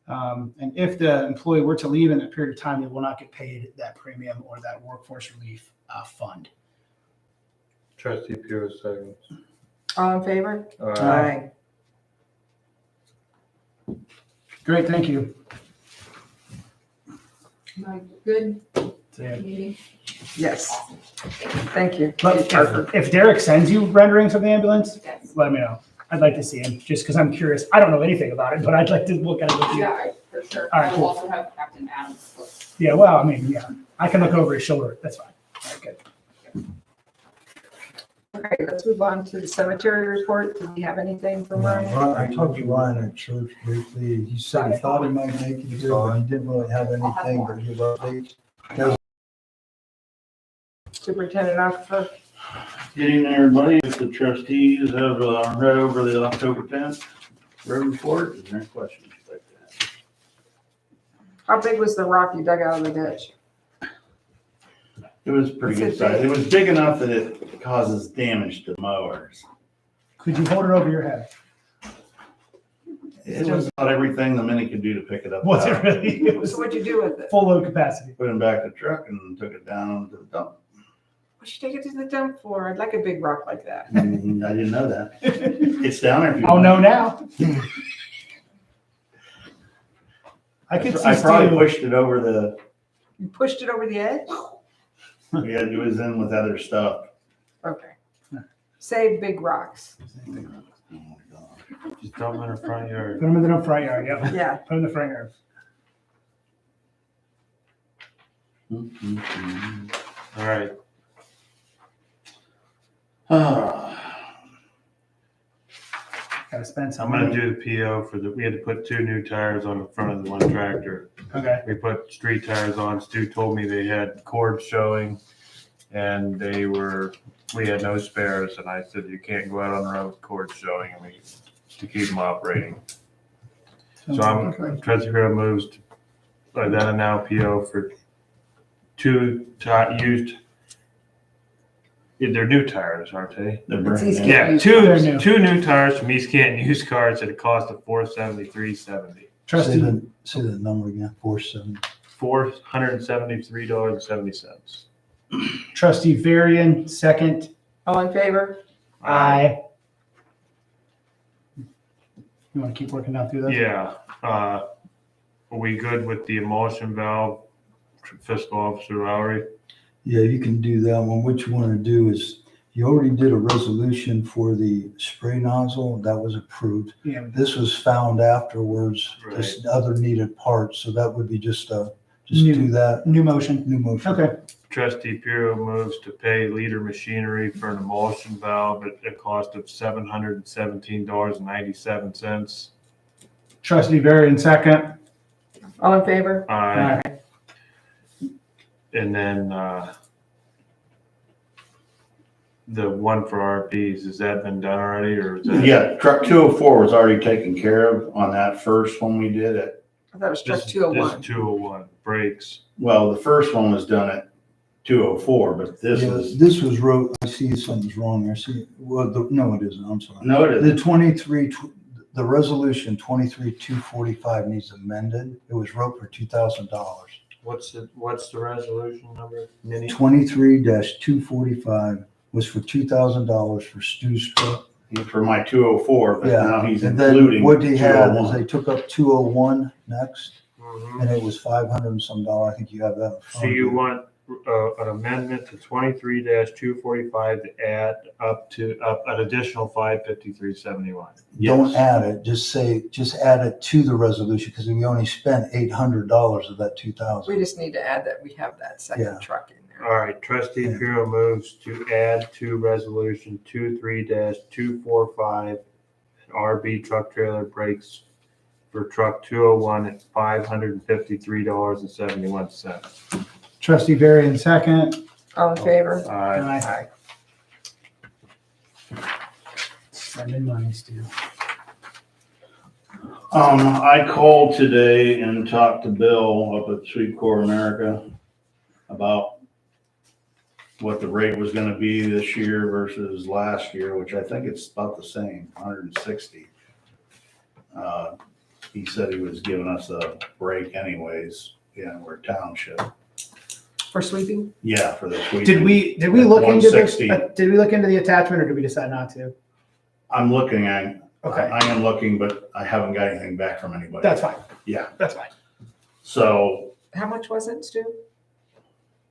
And if the employee were to leave in that period of time, they will not get paid that premium or that workforce relief fund.
Trustee Pure, second.
All in favor?
Aye.
Great, thank you.
Am I good?
Yeah.
Meeting?
Yes. Thank you.
But if Derek sends you renderings of the ambulance,
Yes.
let me know. I'd like to see him, just because I'm curious. I don't know anything about it, but I'd like to look at it with you.
Yeah, for sure.
All right,
I
cool.
will also have Captain Adams look.
Yeah, well, I mean, yeah, I can look over his shoulder. That's fine. All right, good.
Okay, let's move on to the cemetery report. Do we have anything from Ryan?
I talked to Ryan at church briefly. He said he thought he might make it here, but he didn't really have anything to give updates.
Superintendent Aquifer?
Good evening, everybody. If the trustees have read over the October 10th road report, is there any questions you'd like to ask?
How big was the rock you dug out of the ditch?
It was pretty
What's
good
it
size. It was big enough that it causes damage to mowers.
Could you hold it over your head?
It was about everything the mini could do to pick it up.
Was it really? It was
So what'd you do with it?
full load capacity.
Put it back in the truck and took it down to the dump.
What'd you take it to the dump for? I'd like a big rock like that.
I didn't know that. It's down there. if you
Oh,
want.
no, now. I could see
I probably
Stu.
pushed it over the,
You pushed it over the edge?
we had, it was in with other stuff.
Okay. Save big rocks.
Oh my God.
Just dump them in the front yard.
Put them in the front yard, yep.
Yeah.
Put them in the front yard.
All right.
Gotta spend some
I'm gonna
money.
do the PO for we had to put 2 new tires on the front of the one tractor.
Okay,
We put street tires on. Stu told me they had cords showing and we had no spares. And I said, you can't go out on the road with cords showing to keep them operating. So I'm, Trustee Graham moves to, then and now PO for 2 used, they're new tires, aren't they?
They're
It's
brand
easy.
new.
Yeah.
Yeah,
They're new.
2 new tires from East Canton used cars at a cost of $473.70.
Trustee,
Say the number again, 47.
$473.70.
trustee Varian, second.
All in favor?
Aye. You wanna keep working down through this?
Yeah, are we good with the emulsion valve, fiscal officer Lowry?
Yeah, you can do that one. What you want to do is, you already did a resolution for the spray nozzle. That was approved.
Yeah.
This was found afterwards, just other needed parts. So that would be just
New.
do that.
New motion.
New motion.
Okay,
Trustee Puro moves to pay Leader Machinery for an emulsion valve at a cost of $717.97.
trustee Varian, second.
All in favor?
Aye. And then, the one for RPs, has that been done already or is that?
Yeah, truck 204 was already taken care of on that first one we did it.
I thought it was truck
This
201.
201, brakes.
Well, the first one was done at 204, but this
Yeah,
is,
this was wrote, I see something's wrong there. See, well, no, it isn't. I'm sorry.
no, it
The
isn't.
23, the resolution 23-245 needs amended. It was wrote for $2,000.
What's the resolution number? Mini?
23-245 was for $2,000 for Stu's truck.
For my 204, but
Yeah,
now he's
and then
including
what he had is
201.
they took up 201 next,
Mhm.
and it was 500 and some dollar. I think you have that. in
So
front of
you want an amendment to 23-245 to add up an additional 553.71.
Don't
Yes.
add it, just add it to the resolution, because we only spent $800 of that 2,000.
We just need to add that we have that
Yeah.
second truck in there.
All right, trustee
Yeah.
Puro moves to add to resolution 23-245 an RB truck trailer brakes for truck 201 at $553.71.
Trustee Varian second.
All in favor?
Aye. Spending money, Stu.
I called today and talked to Bill up at Sweet Corps America about what the rate was gonna be this year versus last year, which I think it's about the same, 160. He said he was giving us a break anyways, we're township.
For sweeping?
Yeah, for the sweet.
Did we look into this?
160.
Did we look into the attachment or did we decide not to?
I'm looking at,
Okay,
I am looking, but I haven't got anything back from anybody.
that's fine.
Yeah.
That's fine.
So
How much was it, Stu?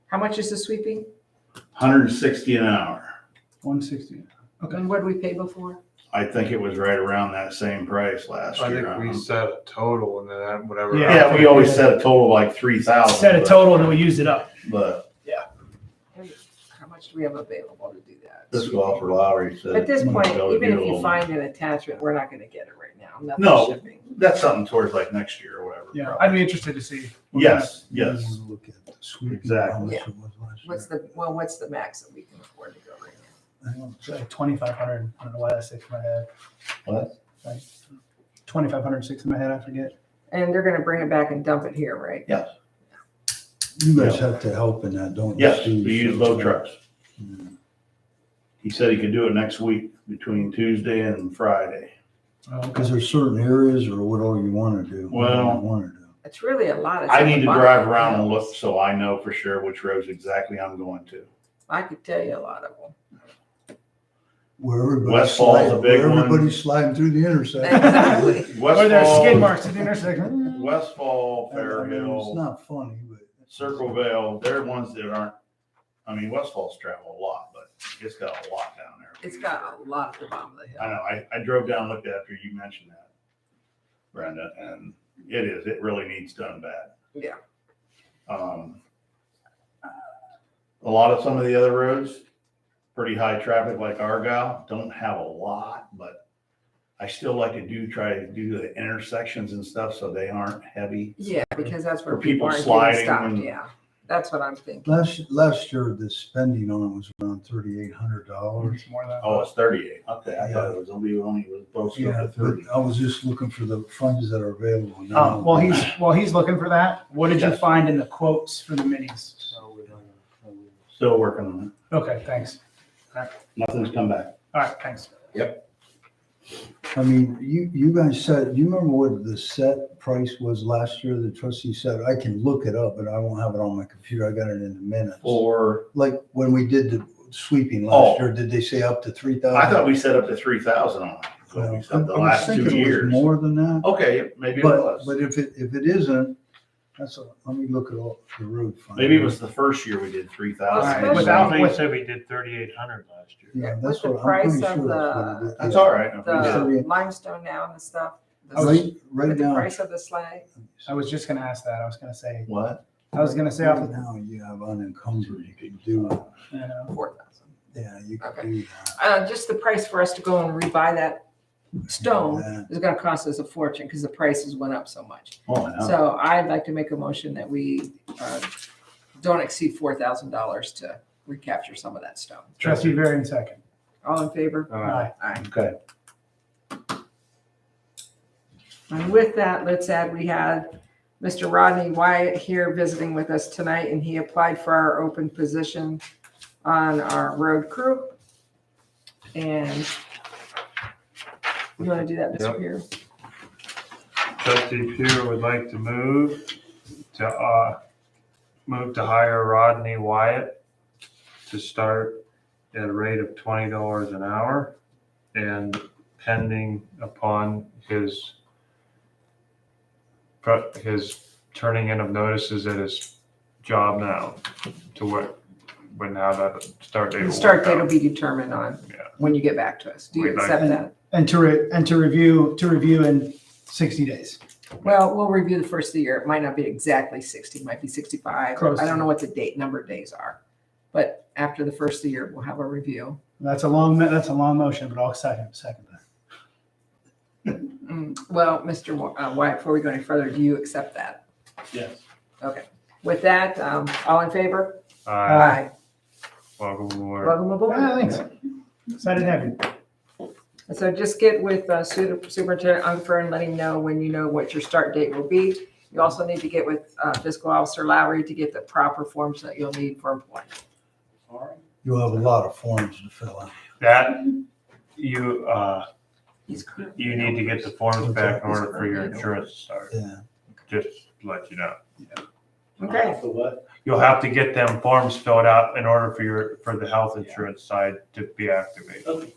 How much is the sweeping?
160 an hour.
160. Okay.
And what did we pay before?
I think it was right around that same price last
I
year.
think we set a total and then whatever.
Yeah.
Yeah, we always set a total of like 3,000.
Set a total and then we used it up.
But
How much do we have available to do that?
fiscal officer Lowry said.
At this point,
go
even if
do
you
them.
find an attachment, we're not gonna get it right now. Nothing
No.
shipping.
That's something towards like next year or whatever.
Yeah,
probably.
I'd be interested to see.
Yes, yes.
Look at the sweeping,
Exactly.
how much
Yeah.
it was last
What's the max that we can afford to go right now?
year.
It's like 2,500. I don't know why that sticks in my head.
What?
Like 2,500 sticks in my head. I forget.
And they're gonna bring it back and dump it here, right?
Yes,
You guys have to help in that, don't you?
yes,
Steve?
we use load trucks.
Yeah.
He said he could do it next week between Tuesday and Friday.
Oh, okay.
Because there's certain areas, or what all you want to do? What do you
Well,
want to do?
It's really a lot. It's
I
at
need
the
to
bottom
drive
of the
around and
hill.
look so I know for sure which roads exactly I'm going to.
I could tell you a lot of them.
Where everybody's
Westfall's a
sliding,
big
where
one.
everybody's sliding through the intersection.
Exactly.
Where there's skid
Westfall,
marks at the intersection.
Westfall,
I mean,
Fair
It's
Hill,
not funny, but.
Circlevale, they're ones that aren't, I mean, Westfall's travel a lot, but it's got a lot down there.
It's got a lot at the bottom of the hill.
I know, I drove down and looked after you mentioned that, Brenda, and it really needs done bad.
Yeah.
A lot of some of the other roads, pretty high traffic like Argyle, don't have a lot, but I still like to try to do the intersections and stuff so they aren't heavy.
Yeah, because that's where
For
people
people
aren't getting
sliding
stopped.
and-
Yeah, that's what I'm thinking.
Last year, the spending on it was around $3,800.
It's more than
Oh, it's 38. Okay, I thought it was only was supposed to go
Yeah,
to
but
30.
I was just looking for the funds that are available now.
Oh, while he's looking for that, what did you
Yes.
find in the quotes for the minis?
Still working on
Okay, thanks.
it. Nothing's come back.
All right, thanks.
I mean, you guys said, you remember what the set price was last year? The trustee said, I can look it up, but I won't have it on my computer. I got it in a minute.
Or,
Like when we did the sweeping
Oh.
last year, did they say up to 3,000?
I thought we set up to 3,000 on it. That's what we
Well,
said the
I was
last 2
thinking it was
years.
more than that.
Okay, maybe it
But
was.
if it isn't, let me look at all the road fund.
Maybe it was the first year we did 3,000.
All right,
Especially-
without-
They said we did 3,800 last year.
Yeah,
With
that's
the
what, I'm
price
pretty
of
sure that's what it is.
That's
Yeah.
all right. If we did.
The limestone now and the stuff. the-
Right
With the
now.
price of the slag.
I was just gonna ask that. I was gonna say
What?
Right now, you have unencumbered, you can do,
4,000.
yeah, you can
Okay.
do that.
Just the price for us to go and rebuy that stone
Yeah.
is gonna cost us a fortune because the prices went up so much.
Oh, I know.
So I'd like to make a motion that we don't exceed $4,000 to recapture some of that stone.
Trustee Varian second.
All in favor?
Aye.
Aye.
Okay.
And with that, let's add, we had Mr. Rodney Wyatt here visiting with us tonight, and he applied for our open position on our road crew. And You want to do that, Mr.
Yep.
Pierre?
Trustee Pure would like to move to hire Rodney Wyatt to start at a rate of $20 an hour and pending upon his turning in of notices at his job now to when how that start date.
The
will
start
work
date
out.
will be determined on
Yeah.
when you get back to us. Do you
We'd like-
accept that?
And to review in 60 days.
Well, we'll review the first of the year. It might not be exactly 60, it might be 65.
Close
I don't
to.
know what the number of days are. But after the first of the year, we'll have a review.
That's a long motion, but I'll second that.
Well, Mr. Wyatt, before we go any further, do you accept that?
Yes.
Okay. With that, all in favor?
Aye. Welcome aboard.
Welcome aboard.
Yeah, thanks. Excited to have you.
So just get with Superintendent Unfer and let him know when you know what your start date will be. You also need to get with Fiscal Officer Lowry to get the proper forms that you'll need for employment.
All right.
You'll have a lot of forms to fill out.
That, you
He's correct.
you need to get the forms back in order for your insurance to start,
Yeah.
just to let you know.
Okay.
So what?
You'll have to get them forms filled out in order for the health insurance side to be activated.
Okay.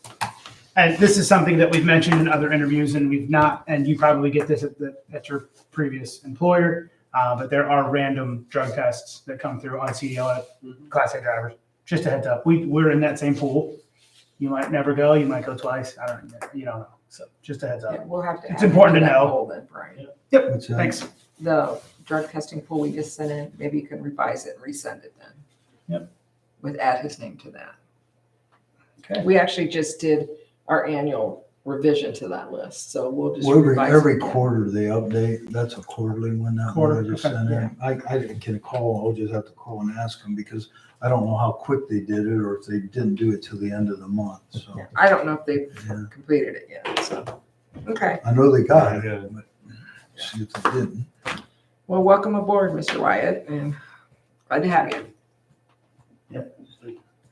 And this is something that we've mentioned in other interviews, and we've not, and you probably get this at your previous employer, but there are random drug tests that come through on CDL Class A drivers. Just a heads up, we're in that same pool. You might never go, you might go twice. You don't know. So just a heads
Yeah,
up.
we'll have to.
It's
add
important to
that
know.
poll then, Brian.
What's that?
Thanks.
The drug testing pool we just sent in, maybe you can revise it and resend it then.
Yep.
With add his name to that.
Okay.
We actually just did our annual revision to that list, so we'll just
Well,
revise it
every
again.
quarter they update. That's a quarterly one, that one I
Quarter,
just
okay,
sent in. I can call, I'll just have to call and ask them because I don't know how quick they did it or if they didn't do it till the end of the month, so.
Yeah, I don't know if they've
Yeah.
completed it yet, so, okay.
I know they got
Yeah.
it, but see if they didn't.
Well, welcome aboard, Mr. Wyatt, and glad to have you.
Yep.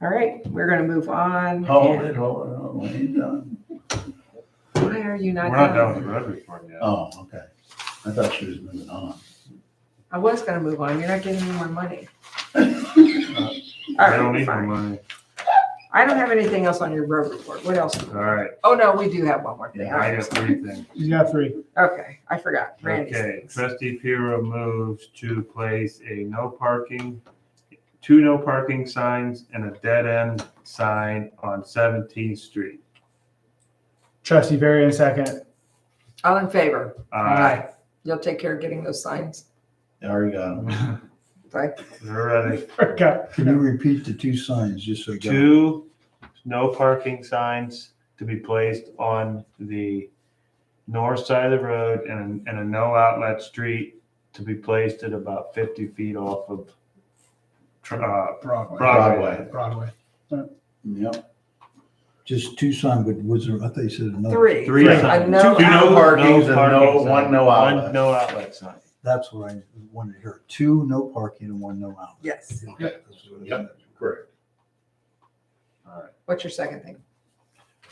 All right, we're gonna move on.
Hold it, we ain't done.
Why are you
We're
not
not done with
done?
the road report yet.
Oh, okay. I thought she was moving on.
I was gonna move on, you're not giving me more money.
I
All
don't
right,
need the
fine.
money.
I don't have anything else on your road report. What else?
All right,
Oh, no, we do have one more thing.
I got 3 things.
You got 3.
Okay, I forgot. Randy's
Okay,
things.
trustee Piro moves to place two no parking signs and a dead end sign on 17th Street.
Trustee Varian, second.
All in favor?
Aye.
You'll take care of getting those signs?
I already got them.
Okay.
We're ready.
Okay.
Can you repeat the two signs just so I got it?
2 no parking signs to be placed on the north side of the road and a no outlet street to be placed at about 50 feet off of
Broadway.
Broadway.
Broadway.
Yep.
Just two signs, but was there, I thought you said another.
3.
Three
A
signs.
no
Two no
outlet.
parkings and
parking sign.
one no
One
outlet.
no outlet sign.
That's what I wanted to hear. 2 no parking and 1 no out.
Yes.
That's what I said.
Correct.
What's your second thing?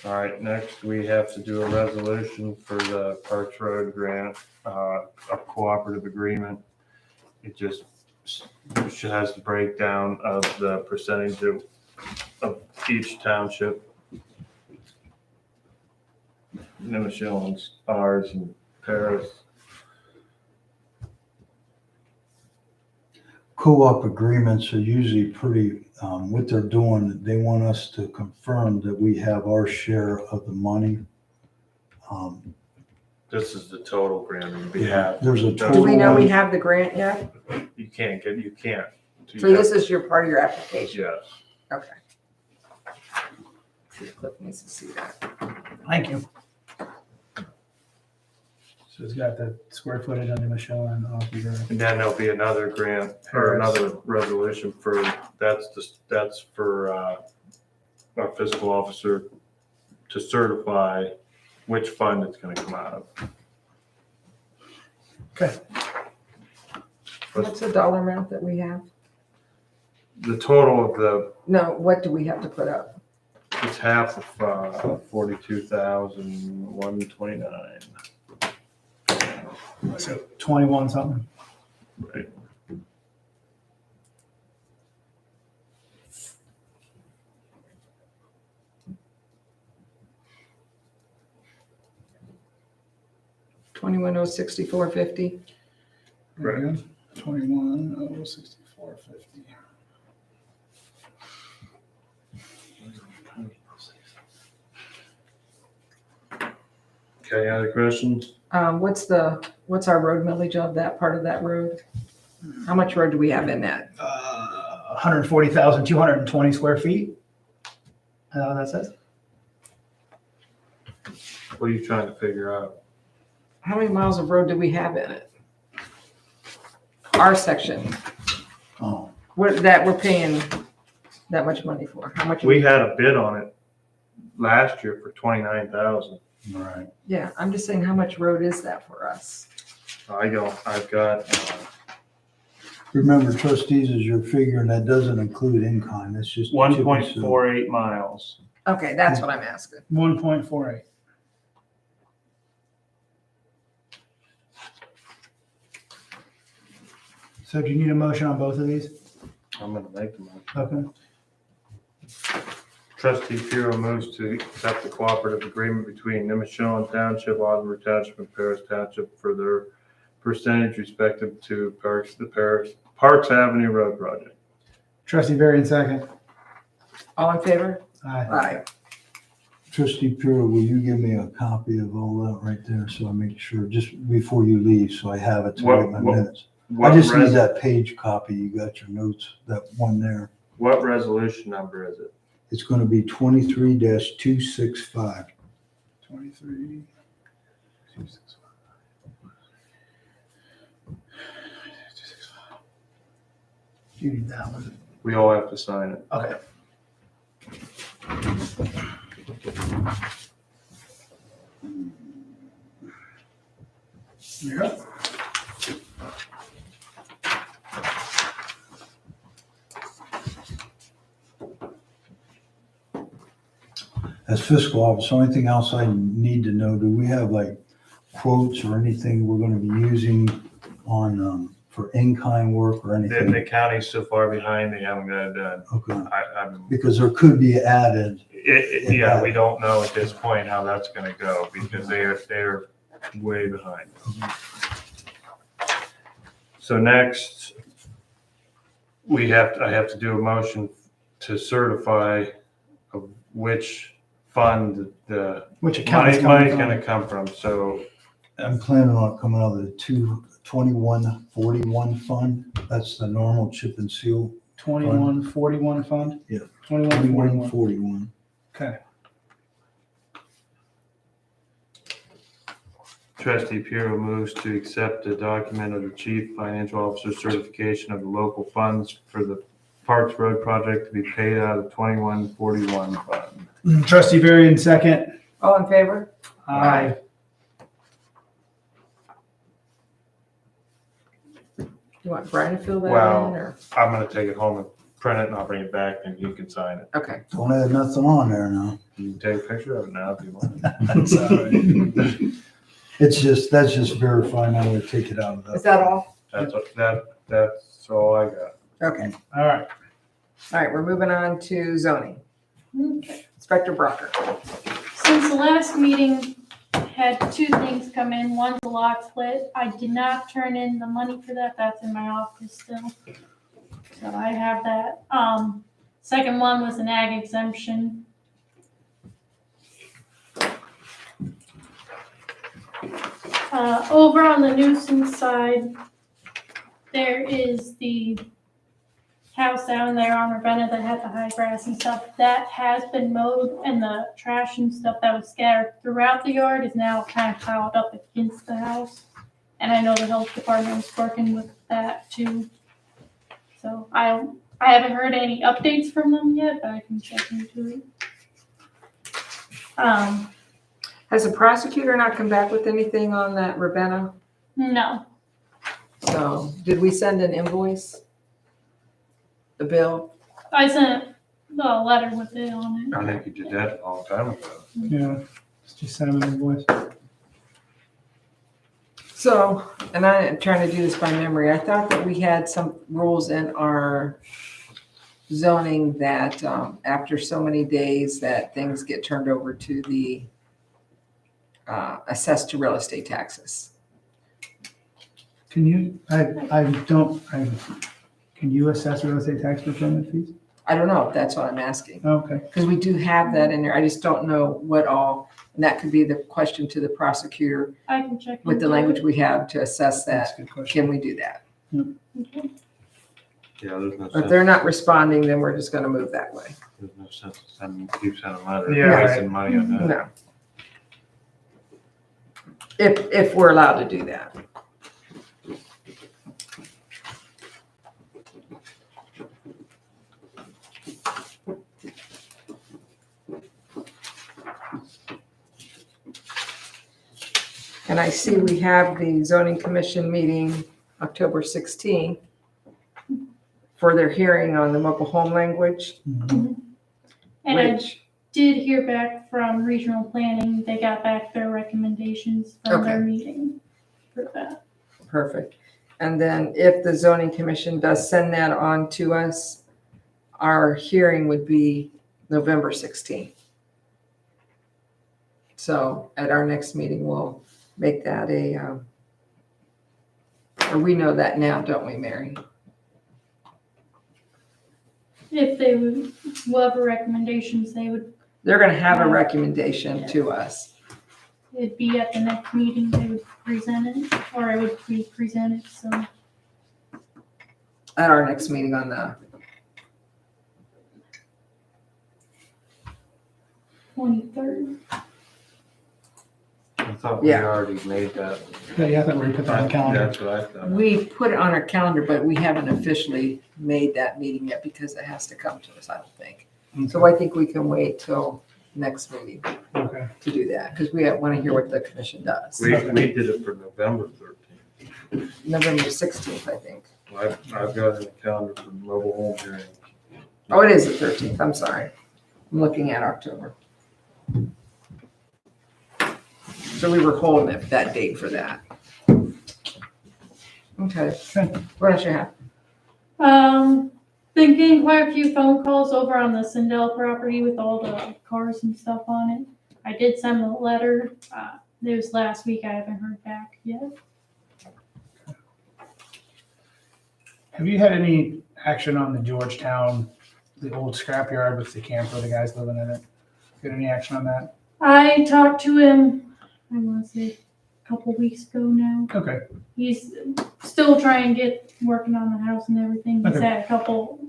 All right, next we have to do a resolution for the Parks Road grant, a cooperative agreement. It just has the breakdown of the percentage of each township. New Shillings, ours, and Paris.
Co-op agreements are usually pretty, what they're doing, they want us to confirm that we have our share of the money.
This is the total grant on behalf.
There's a
Do
total.
we know we
one-
have the grant yet?
You can't.
So this is your part of your application?
Yes.
Okay. See if Cliff needs to see that.
Thank you. So it's got the square footage under Michelle and off your.
And then there'll be another grant or another resolution for, that's for our fiscal officer to certify which fund it's gonna come out of.
Okay.
What's the dollar amount that we have?
The total of the,
No, what do we have to put up?
It's half of 42,129.
So 21 something.
Right.
$21,064.50.
There you go. 21,064.50.
Okay, any other questions?
What's our road millage of that part of that road? How much road do we have in that?
140,220 square feet. Is that what that says?
What are you trying to figure out?
How many miles of road do we have in it? Our section,
Oh,
that we're paying that much money for. How much?
We had a bid on it last year for 29,000.
right.
Yeah, I'm just saying, how much road is that for us?
I've got,
Remember, trustees, is your figure, and that doesn't include in-kind, it's just. the chip and seal.
1.48 miles.
Okay, that's what I'm asking.
1.48. So do you need a motion on both of these?
I'm gonna make the motion.
Okay.
Trustee Puro moves to accept the cooperative agreement between Nimishillen Township, Osnaburg Township, and Paris Township for their percentage respective to Parks Avenue Road project.
Trustee Varian second.
All in favor?
Aye.
Aye.
Trustee Pure, will you give me a copy of all that right there, so I make sure, just before you leave, so I have it to write my minutes? I just need that page copy, you got your notes, that one there.
What resolution number is it?
It's gonna be 23-265.
23. You need that one.
We all have to sign it.
Okay. You're up.
As fiscal officer, anything else I need to know? Do we have like quotes or anything we're gonna be using on, for in-kind work or
The
anything?
county's so far behind, they haven't got it done.
Okay,
I'm,
because there could be added,
yeah, we don't know at this point how that's gonna go because they're way behind. So next, I have to do a motion to certify of which fund the
Which account is
money's
coming
gonna
from?
come from. So
I'm planning on it coming out of the 2141 fund. That's the normal chip and seal.
2141 fund?
Yeah.
2141.
2141.
Okay.
Trustee Puro moves to accept the document of the chief financial officer certification of the local funds for the Parks Road project to be paid out of 2141 fund.
Trustee Varian second.
All in favor?
Aye.
You want Brian to fill that
Wow.
in, or?
I'm gonna take it home and print it and I'll bring it back and you can sign it.
Okay.
Don't have nothing on there now.
You can take a picture of it now if you want.
That's all right. That's just verifying I'm gonna take it out of
Is
that.
that all?
That's all I got.
Okay.
All right.
All right, we're moving on to zoning.
Okay.
Inspector Brocker.
Since the last meeting, had two things come in. One's a lot split. I did not turn in the money for that. That's in my office still. So I have that. Second one was an ag exemption. Over on the nuisance side, there is the house down there on Ravenna that had the high grass and stuff. That has been mowed, and the trash and stuff that was scattered throughout the yard is now kind of piled up against the house. And I know the health department is working with that too. So I haven't heard any updates from them yet, but I can check into it.
Has the prosecutor not come back with anything on that Ravenna?
No,
So did we send an invoice? The bill?
I sent The letter with it on it.
I think you did that a long time ago.
Yeah, it's just send them an invoice.
So, and I am trying to do this by memory, I thought that we had some rules in our zoning that after so many days that things get turned over to the assessed to real estate taxes.
Can you, can you assess real estate tax for permit fees?
I don't know, that's what I'm asking.
Okay.
Because we do have that in there, I just don't know what all, and that could be the question to the prosecutor
I can check.
with the
into
language
it.
we have to assess
That's
that.
a good question.
Can we do that?
Okay.
Yeah, there's no
If
sense,
they're not responding, then we're just gonna move that way.
there's no sense in keep sending letters,
Yeah.
wasting money on that.
No. If we're allowed to do that. And I see we have the zoning commission meeting October 16th for their hearing on the mobile home language,
And I
which,
did hear back from regional planning. They got back their recommendations from their
Okay.
meeting for that.
perfect. And then if the zoning commission does send that on to us, our hearing would be November 16th. So at our next meeting, we'll make that or we know that now, don't we, Mary?
If they would, whatever recommendations they would,
They're gonna have a recommendation to us.
it'd be at the next meeting, they would present it, or it would be presented, so.
At our next meeting on the,
23rd.
I thought we
Yeah.
already made that.
Yeah, I thought we put that on the calendar.
That's what I thought.
we put it on our calendar, but we haven't officially made that meeting yet because it has to come to us, I don't think. So I think we can wait till next meeting
Okay.
to do that, because we want to hear what the commission does.
We did it for November 13th.
November 16th, I think.
I've got it in the calendar for mobile home hearing.
Oh, it is the 13th, I'm sorry. I'm looking at October. So we were holding it, that date for that. Okay, what else you have?
Been getting quite a few phone calls over on the Sindel property with all the cars and stuff on it. I did send a letter, it was last week, I haven't heard back yet.
Have you had any action on the Georgetown, the old scrapyard with the camper, the guys living in it? Got any action on that?
I talked to him, I want to say a couple weeks ago now.
Okay.
He's still trying to working on the house and everything. He's
Okay.
had a couple,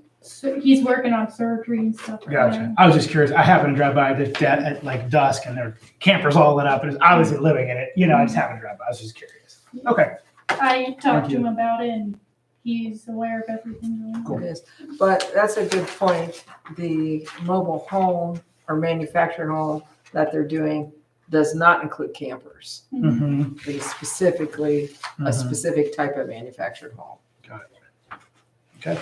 he's working on surgery and stuff right
Gotcha.
now.
I was just curious. I happened to drive by at like dusk and their campers all lit up and I was living in it. You know, I just happened to drive by. I was just curious. Okay.
I talked
Thank
to
you.
him about it and he's aware of everything going on.
Cool.
It is. But that's a good point. The mobile home or manufactured home that they're doing does not include campers.
Mm-hmm.
It is specifically a specific type of manufactured home.
Okay.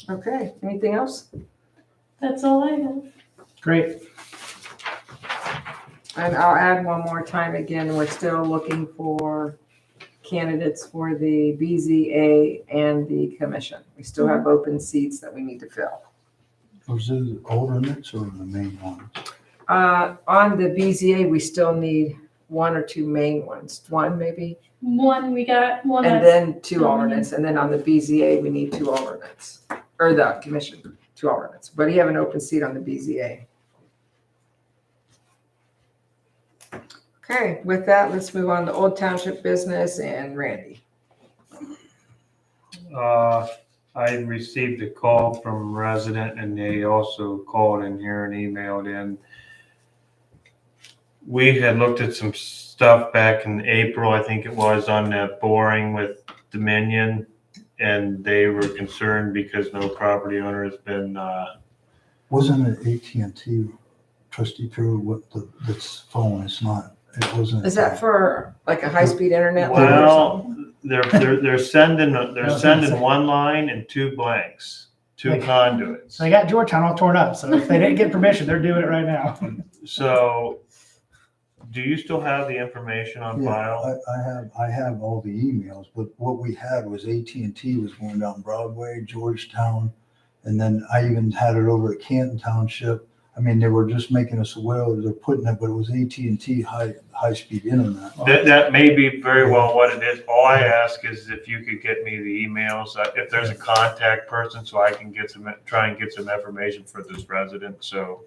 Okay, anything else?
That's all I have.
Great.
And I'll add one more time again, we're still looking for candidates for the BZA and the commission. We still have open seats that we need to fill.
Was it the alternates or the main ones?
On the BZA, we still need one or two main ones, one maybe,
One, we got one
and
that's,
then two alternates. And then on the BZA, we need two alternates, or the commission, two alternates. But you have an open seat on the BZA. Okay, with that, let's move on to Old Township business and Randy.
I received a call from a resident and they also called in here and emailed in. We had looked at some stuff back in April, I think it was, on the boring with Dominion. And they were concerned because no property owner has been,
Wasn't it AT&T, Trustee Drew, what this phone, it's not, it wasn't.
Is that for like a high-speed internet line or
well,
something?
they're sending one line and two blanks 2 conduits.
So they got Georgetown all torn up. So if they didn't get permission, they're doing it right now.
So, do you still have the information on
Yeah,
file?
I have all the emails, but what we had was AT&T was going down Broadway, Georgetown, and then I even had it over at Canton Township. I mean, they were just making us aware they're putting it, but it was AT&T high-speed internet.
That may be very well what it is. All I ask is if you could get me the emails, if there's a contact person, so I can try and get some information for this resident, so.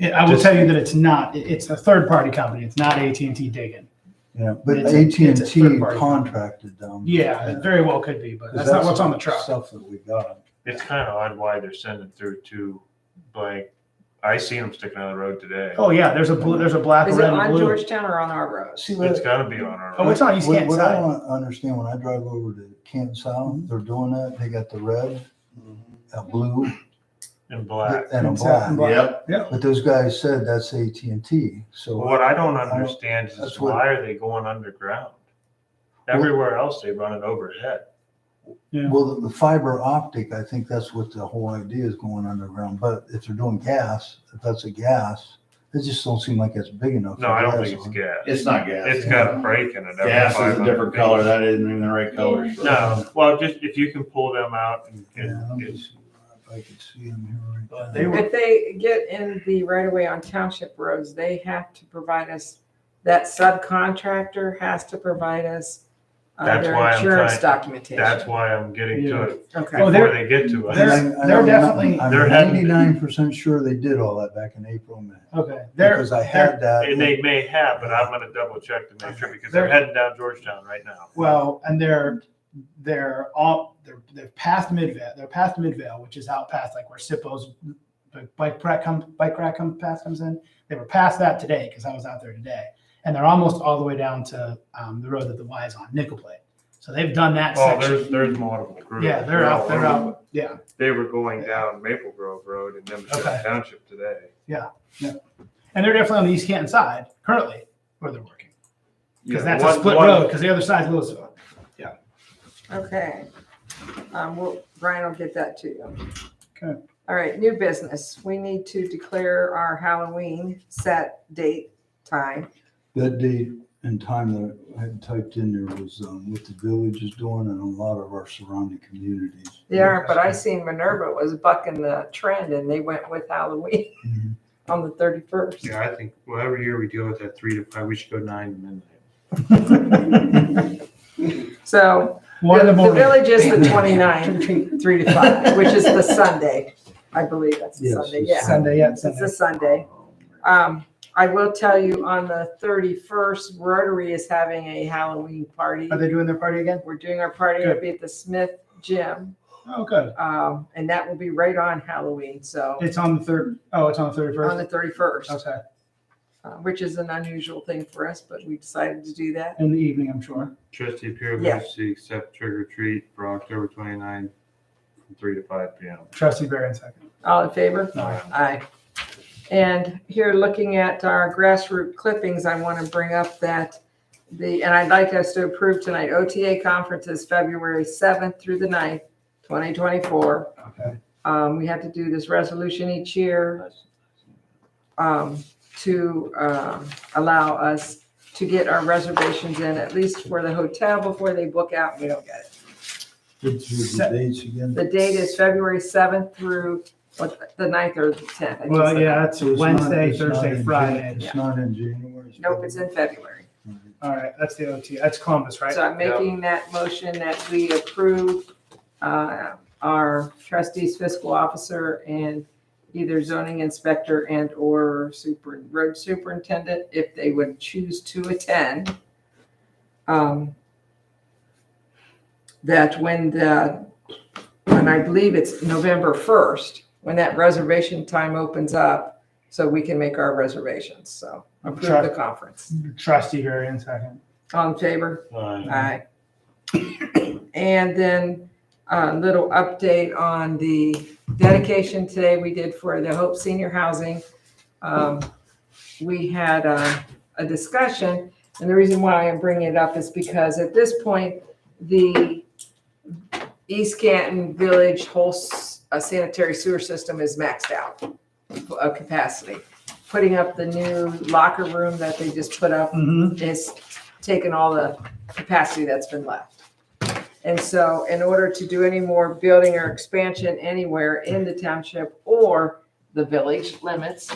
I will tell you that it's not. It's a third-party company. It's not AT&T digging.
Yeah, but
It's a
AT&T
third-party
contracted them.
Yeah, it very well could be, but
'Cause
that's not what's on the truck.
Stuff that we got.
It's kind of odd why they're sending through to blank. I seen them sticking on the road today.
Oh yeah, there's a black,
Is it
red, and
on
blue.
Georgetown or on our road?
See,
It's gotta be on our.
Oh, it's on East Canton
What I
side.
don't understand, when I drive over to Canton South, they're doing that, they got the red, a blue,
In black.
and a
Exactly.
black.
Yep.
But those guys said that's AT&T, so.
What I don't understand is
That's what-
why are they going underground? Everywhere else they run it overhead.
Well, the fiber optic, I think that's what the whole idea is, going underground, but if they're doing gas, if that's a gas, it just don't seem like it's big enough.
No,
for
I don't
gas
think it's
on.
gas.
It's not gas.
It's got a break in it. every
Gas is a
500
different
feet.
color. That isn't even the right color. so-
No, well, just if you can pull them out and,
Yeah, I'm
and
just, if I could see them here right
They
now.
were-
If they get in the right of way on township roads, they have to provide us, that subcontractor has to provide us
That's
their
why I'm
insurance
trying-
documentation.
that's why I'm getting to it
Okay.
Oh,
before they get to
they're-
us.
they're definitely-
I'm
they're heading-
99% sure they did all that back in April, May.
Okay, they're
Because I had that.
And they may have, but I'm gonna double check to make sure because they're
They're-
heading down Georgetown right now.
well, and they're past Midvale. They're past Midvale, which is out past like where Sippo's bike rack comes in. They were past that today because I was out there today, and they're almost all the way down to the road that the Y is on, Nickel Plate. So they've done that
Oh,
section.
there's multiple groups.
Yeah, they're out.
all
They're
over.
out. Yeah.
They were going down Maple Grove Road in Nemesis
Okay.
Township today.
And they're definitely on the East Canton side currently where they're working. Because
Yeah,
that's
one-
a split
one-
road, because the other side's Louisville.
Okay. Brian will get that to you.
Okay.
All right, new business. We need to declare our Halloween set date, time.
That date and time that I had typed in there was what the village is doing and a lot of our surrounding communities.
Yeah, but I seen Minerva was bucking the trend and they went with Halloween
Mhm.
on the 31st.
Yeah, I think, well, every year we deal with that 3 to 5, we should go 9 to midnight.
So
One in
the
the morning.
village is the 29th, 3 to 5, which is the Sunday. I believe that's the
Yes,
Sunday,
it's
yeah.
Sunday, yeah,
It's
Sunday.
a Sunday. I will tell you on the 31st, Rotary is having a Halloween party.
Are they doing their party again?
We're doing our party, it'll be at the Smith Gym.
Oh, good.
And that will be right on Halloween, so
It's on the third. Oh, it's on the
on
31st.
the 31st,
Okay.
which is an unusual thing for us, but we decided to do that.
In the evening, I'm sure.
Trustee Pierre
Yeah.
moves to accept trick or treat for October 29th from 3 to 5 p.m.
Trustee Barron second.
All in favor?
Aye.
Aye. And here, looking at our grassroots clippings, I want to bring up that and I'd like us to approve tonight, OTA conference is February 7th through the 9th, 2024.
Okay.
We have to do this resolution each year to allow us to get our reservations in, at least for the hotel before they book out and we don't get it.
What's the dates again?
The date is February 7th through the 9th or the 10th. I think
Well,
it's the
yeah,
9th.
it's
So it's
Wednesday,
it's not
Thursday,
in
Friday.
Jan- It's not in January.
Nope, it's in February.
All right, that's the OT. That's Columbus, right?
So I'm making that motion that we approve our trustees, fiscal officer, and either zoning inspector and or road superintendent, if they would choose to attend. That when I believe it's November 1st, when that reservation time opens up, so we can make our reservations. So approve the conference.
Trustee Barron second.
All in favor?
Aye.
Aye. And then a little update on the dedication today we did for the Hope Senior Housing. We had a discussion, and the reason why I'm bringing it up is because at this point, the East Canton Village whole sanitary sewer system is maxed out of capacity. Putting up the new locker room that they just put up
Mhm.
is taking all the capacity that's been left. And so in order to do any more building or expansion anywhere in the township or the village limits,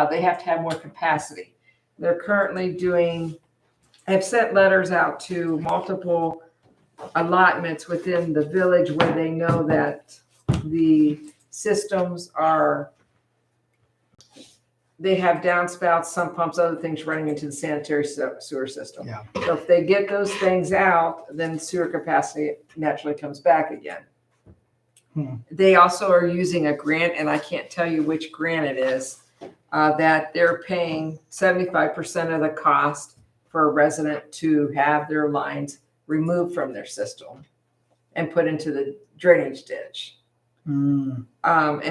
they have to have more capacity. They're currently have sent letters out to multiple allotments within the village where they know that the systems they have downspouts, sump pumps, other things running into the sanitary sewer system.
Yeah.
So if they get those things out, then sewer capacity naturally comes back again. They also are using a grant, and I can't tell you which grant it is, that they're paying 75% of the cost for a resident to have their lines removed from their system and put into the drainage ditch. And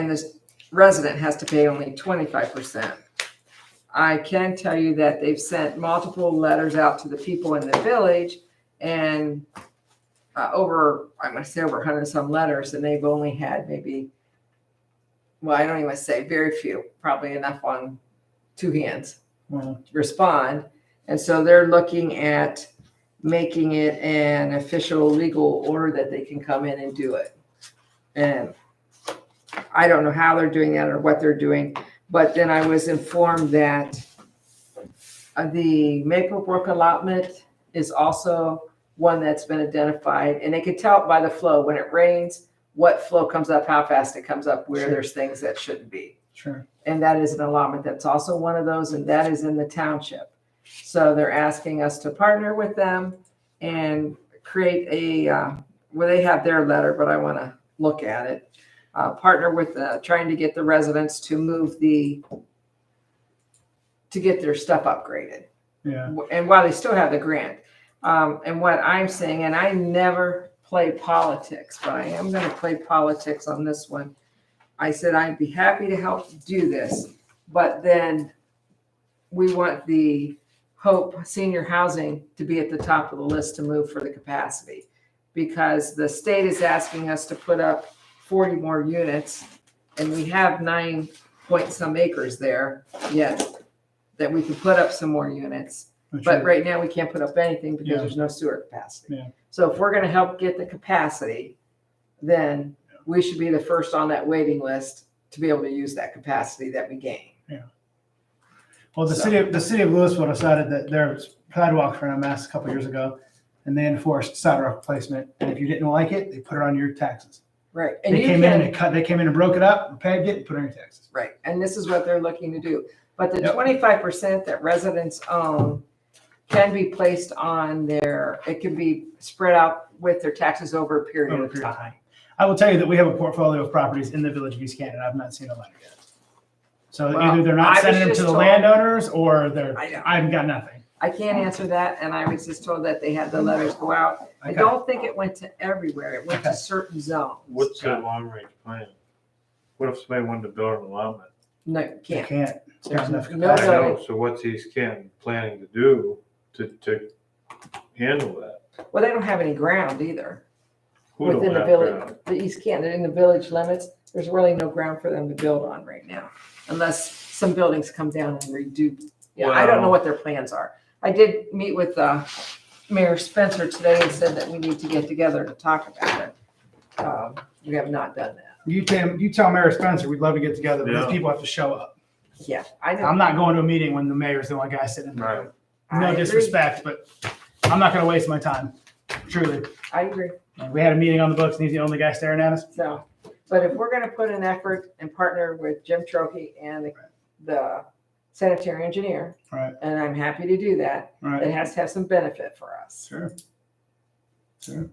this resident has to pay only 25%. I can tell you that they've sent multiple letters out to the people in the village and I'm going to say over 100 some letters, and they've only had maybe, well, I don't even say very few, probably enough on two hands respond. And so they're looking at making it an official legal order that they can come in and do it. And I don't know how they're doing that or what they're doing, but then I was informed that the Maple Brook allotment is also one that's been identified, and they can tell by the flow when it rains, what flow comes up, how fast it comes up, where there's things that shouldn't be.
Sure.
And that is an allotment that's also one of those, and that is in the township. So they're asking us to partner with them and create well, they have their letter, but I want to look at it. Partner with trying to get the residents to move to get their stuff upgraded.
Yeah.
And while they still have the grant. And what I'm saying, and I never play politics, but I am going to play politics on this one. I said, I'd be happy to help do this, but then we want the Hope Senior Housing to be at the top of the list to move for the capacity, because the state is asking us to put up 40 more units, and we have 9 point some acres there yet that we can put up some more units. But right now we can't put up anything because there's no sewer capacity.
Yeah.
So if we're going to help get the capacity, then we should be the first on that waiting list to be able to use that capacity that we gain.
Yeah. Well, the city of Louisville decided that their sidewalks were a mess a couple years ago, and they enforced sidewalk placement. And if you didn't like it, they put it on your taxes.
Right. And
They came in and broke it up, paved it, and put it on your taxes.
Right. And this is what they're looking to do. But the
Yep.
25% that residents own can be placed on it can be spread out with their taxes over a period
Over a
of
period of
time.
I will tell you that we have a portfolio of properties in the village of East Canton. I've not seen a letter yet. So
Well,
either they're
I
not
was
sending them to
just
the
told-
landowners, or
I know.
I've got nothing.
I can't answer that, and I was just told that they had the letters go out. I
Okay.
don't think it went to everywhere. It went to certain zones.
What's the long range plan? What if somebody wanted to build an allotment?
No,
They
can't.
can't. It's got enough
No
I
capacity.
zoning.
know, so what's East Canton planning to do to handle that?
Well, they don't have any ground either
Who don't
within the
have
village,
ground?
the East Canton, they're in the village limits. There's really no ground for them to build on right now, unless some buildings come down and redo. Yeah, I don't know
Well-
what their plans are. I did meet with Mayor Spencer today and said that we need to get together to talk about it. We have not done that.
You tell Mayor Spencer we'd love to get together, but
Yeah.
those people have to show up.
Yeah, I know.
I'm not going to a meeting when the mayor's the only guy sitting in the room.
I
No
agree.
disrespect, but I'm not going to waste my time. Truly.
I agree.
And we had a meeting on the books, and he's the only guy staring at us.
So, but if we're gonna put an effort and partner with Jim Trokey and the sanitary engineer,
Right.
and I'm happy to do that,
Right.
it has to have some benefit for us
Sure. Sure.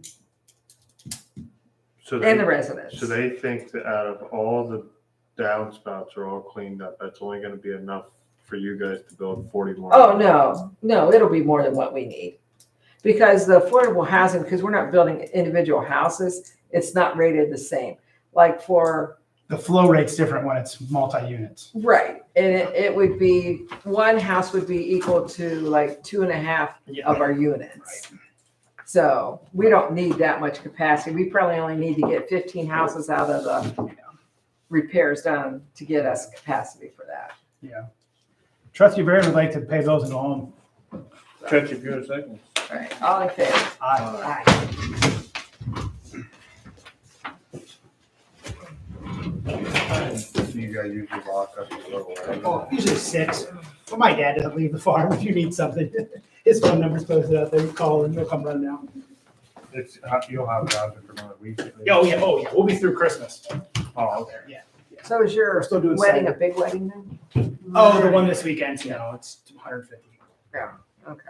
So
and
they,
the residents.
so they think that out of all the downspouts are all cleaned up, that's only gonna be enough for you guys to build 40 more?
Oh, no, it'll be more than what we need. Because the affordable housing, because we're not building individual houses, it's not rated the same. Like for,
The flow rate's different when it's multi-units.
right, and it would be, one house would be equal to like 2.5 of our units. So we don't need that much capacity. We probably only need to get 15 houses out of the repairs done to get us capacity for that.
Yeah. Trustee Barron would like to pay bills and go home.
Catch if you're a second.
All right, all in favor?
Aye.
Aye.
You guys usually lock up your little, right?
Oh, usually 6. Well, my dad doesn't leave the farm if you need something. His phone number's posted out there. You call and he'll come running out.
It's, you'll have it out there for another week.
Oh, yeah. Oh, yeah. We'll be through Christmas.
Oh, okay.
Yeah.
So is your
We're still doing
wedding a
cider.
big wedding then?
Oh, the one this weekend. No, it's 250.
Yeah, okay.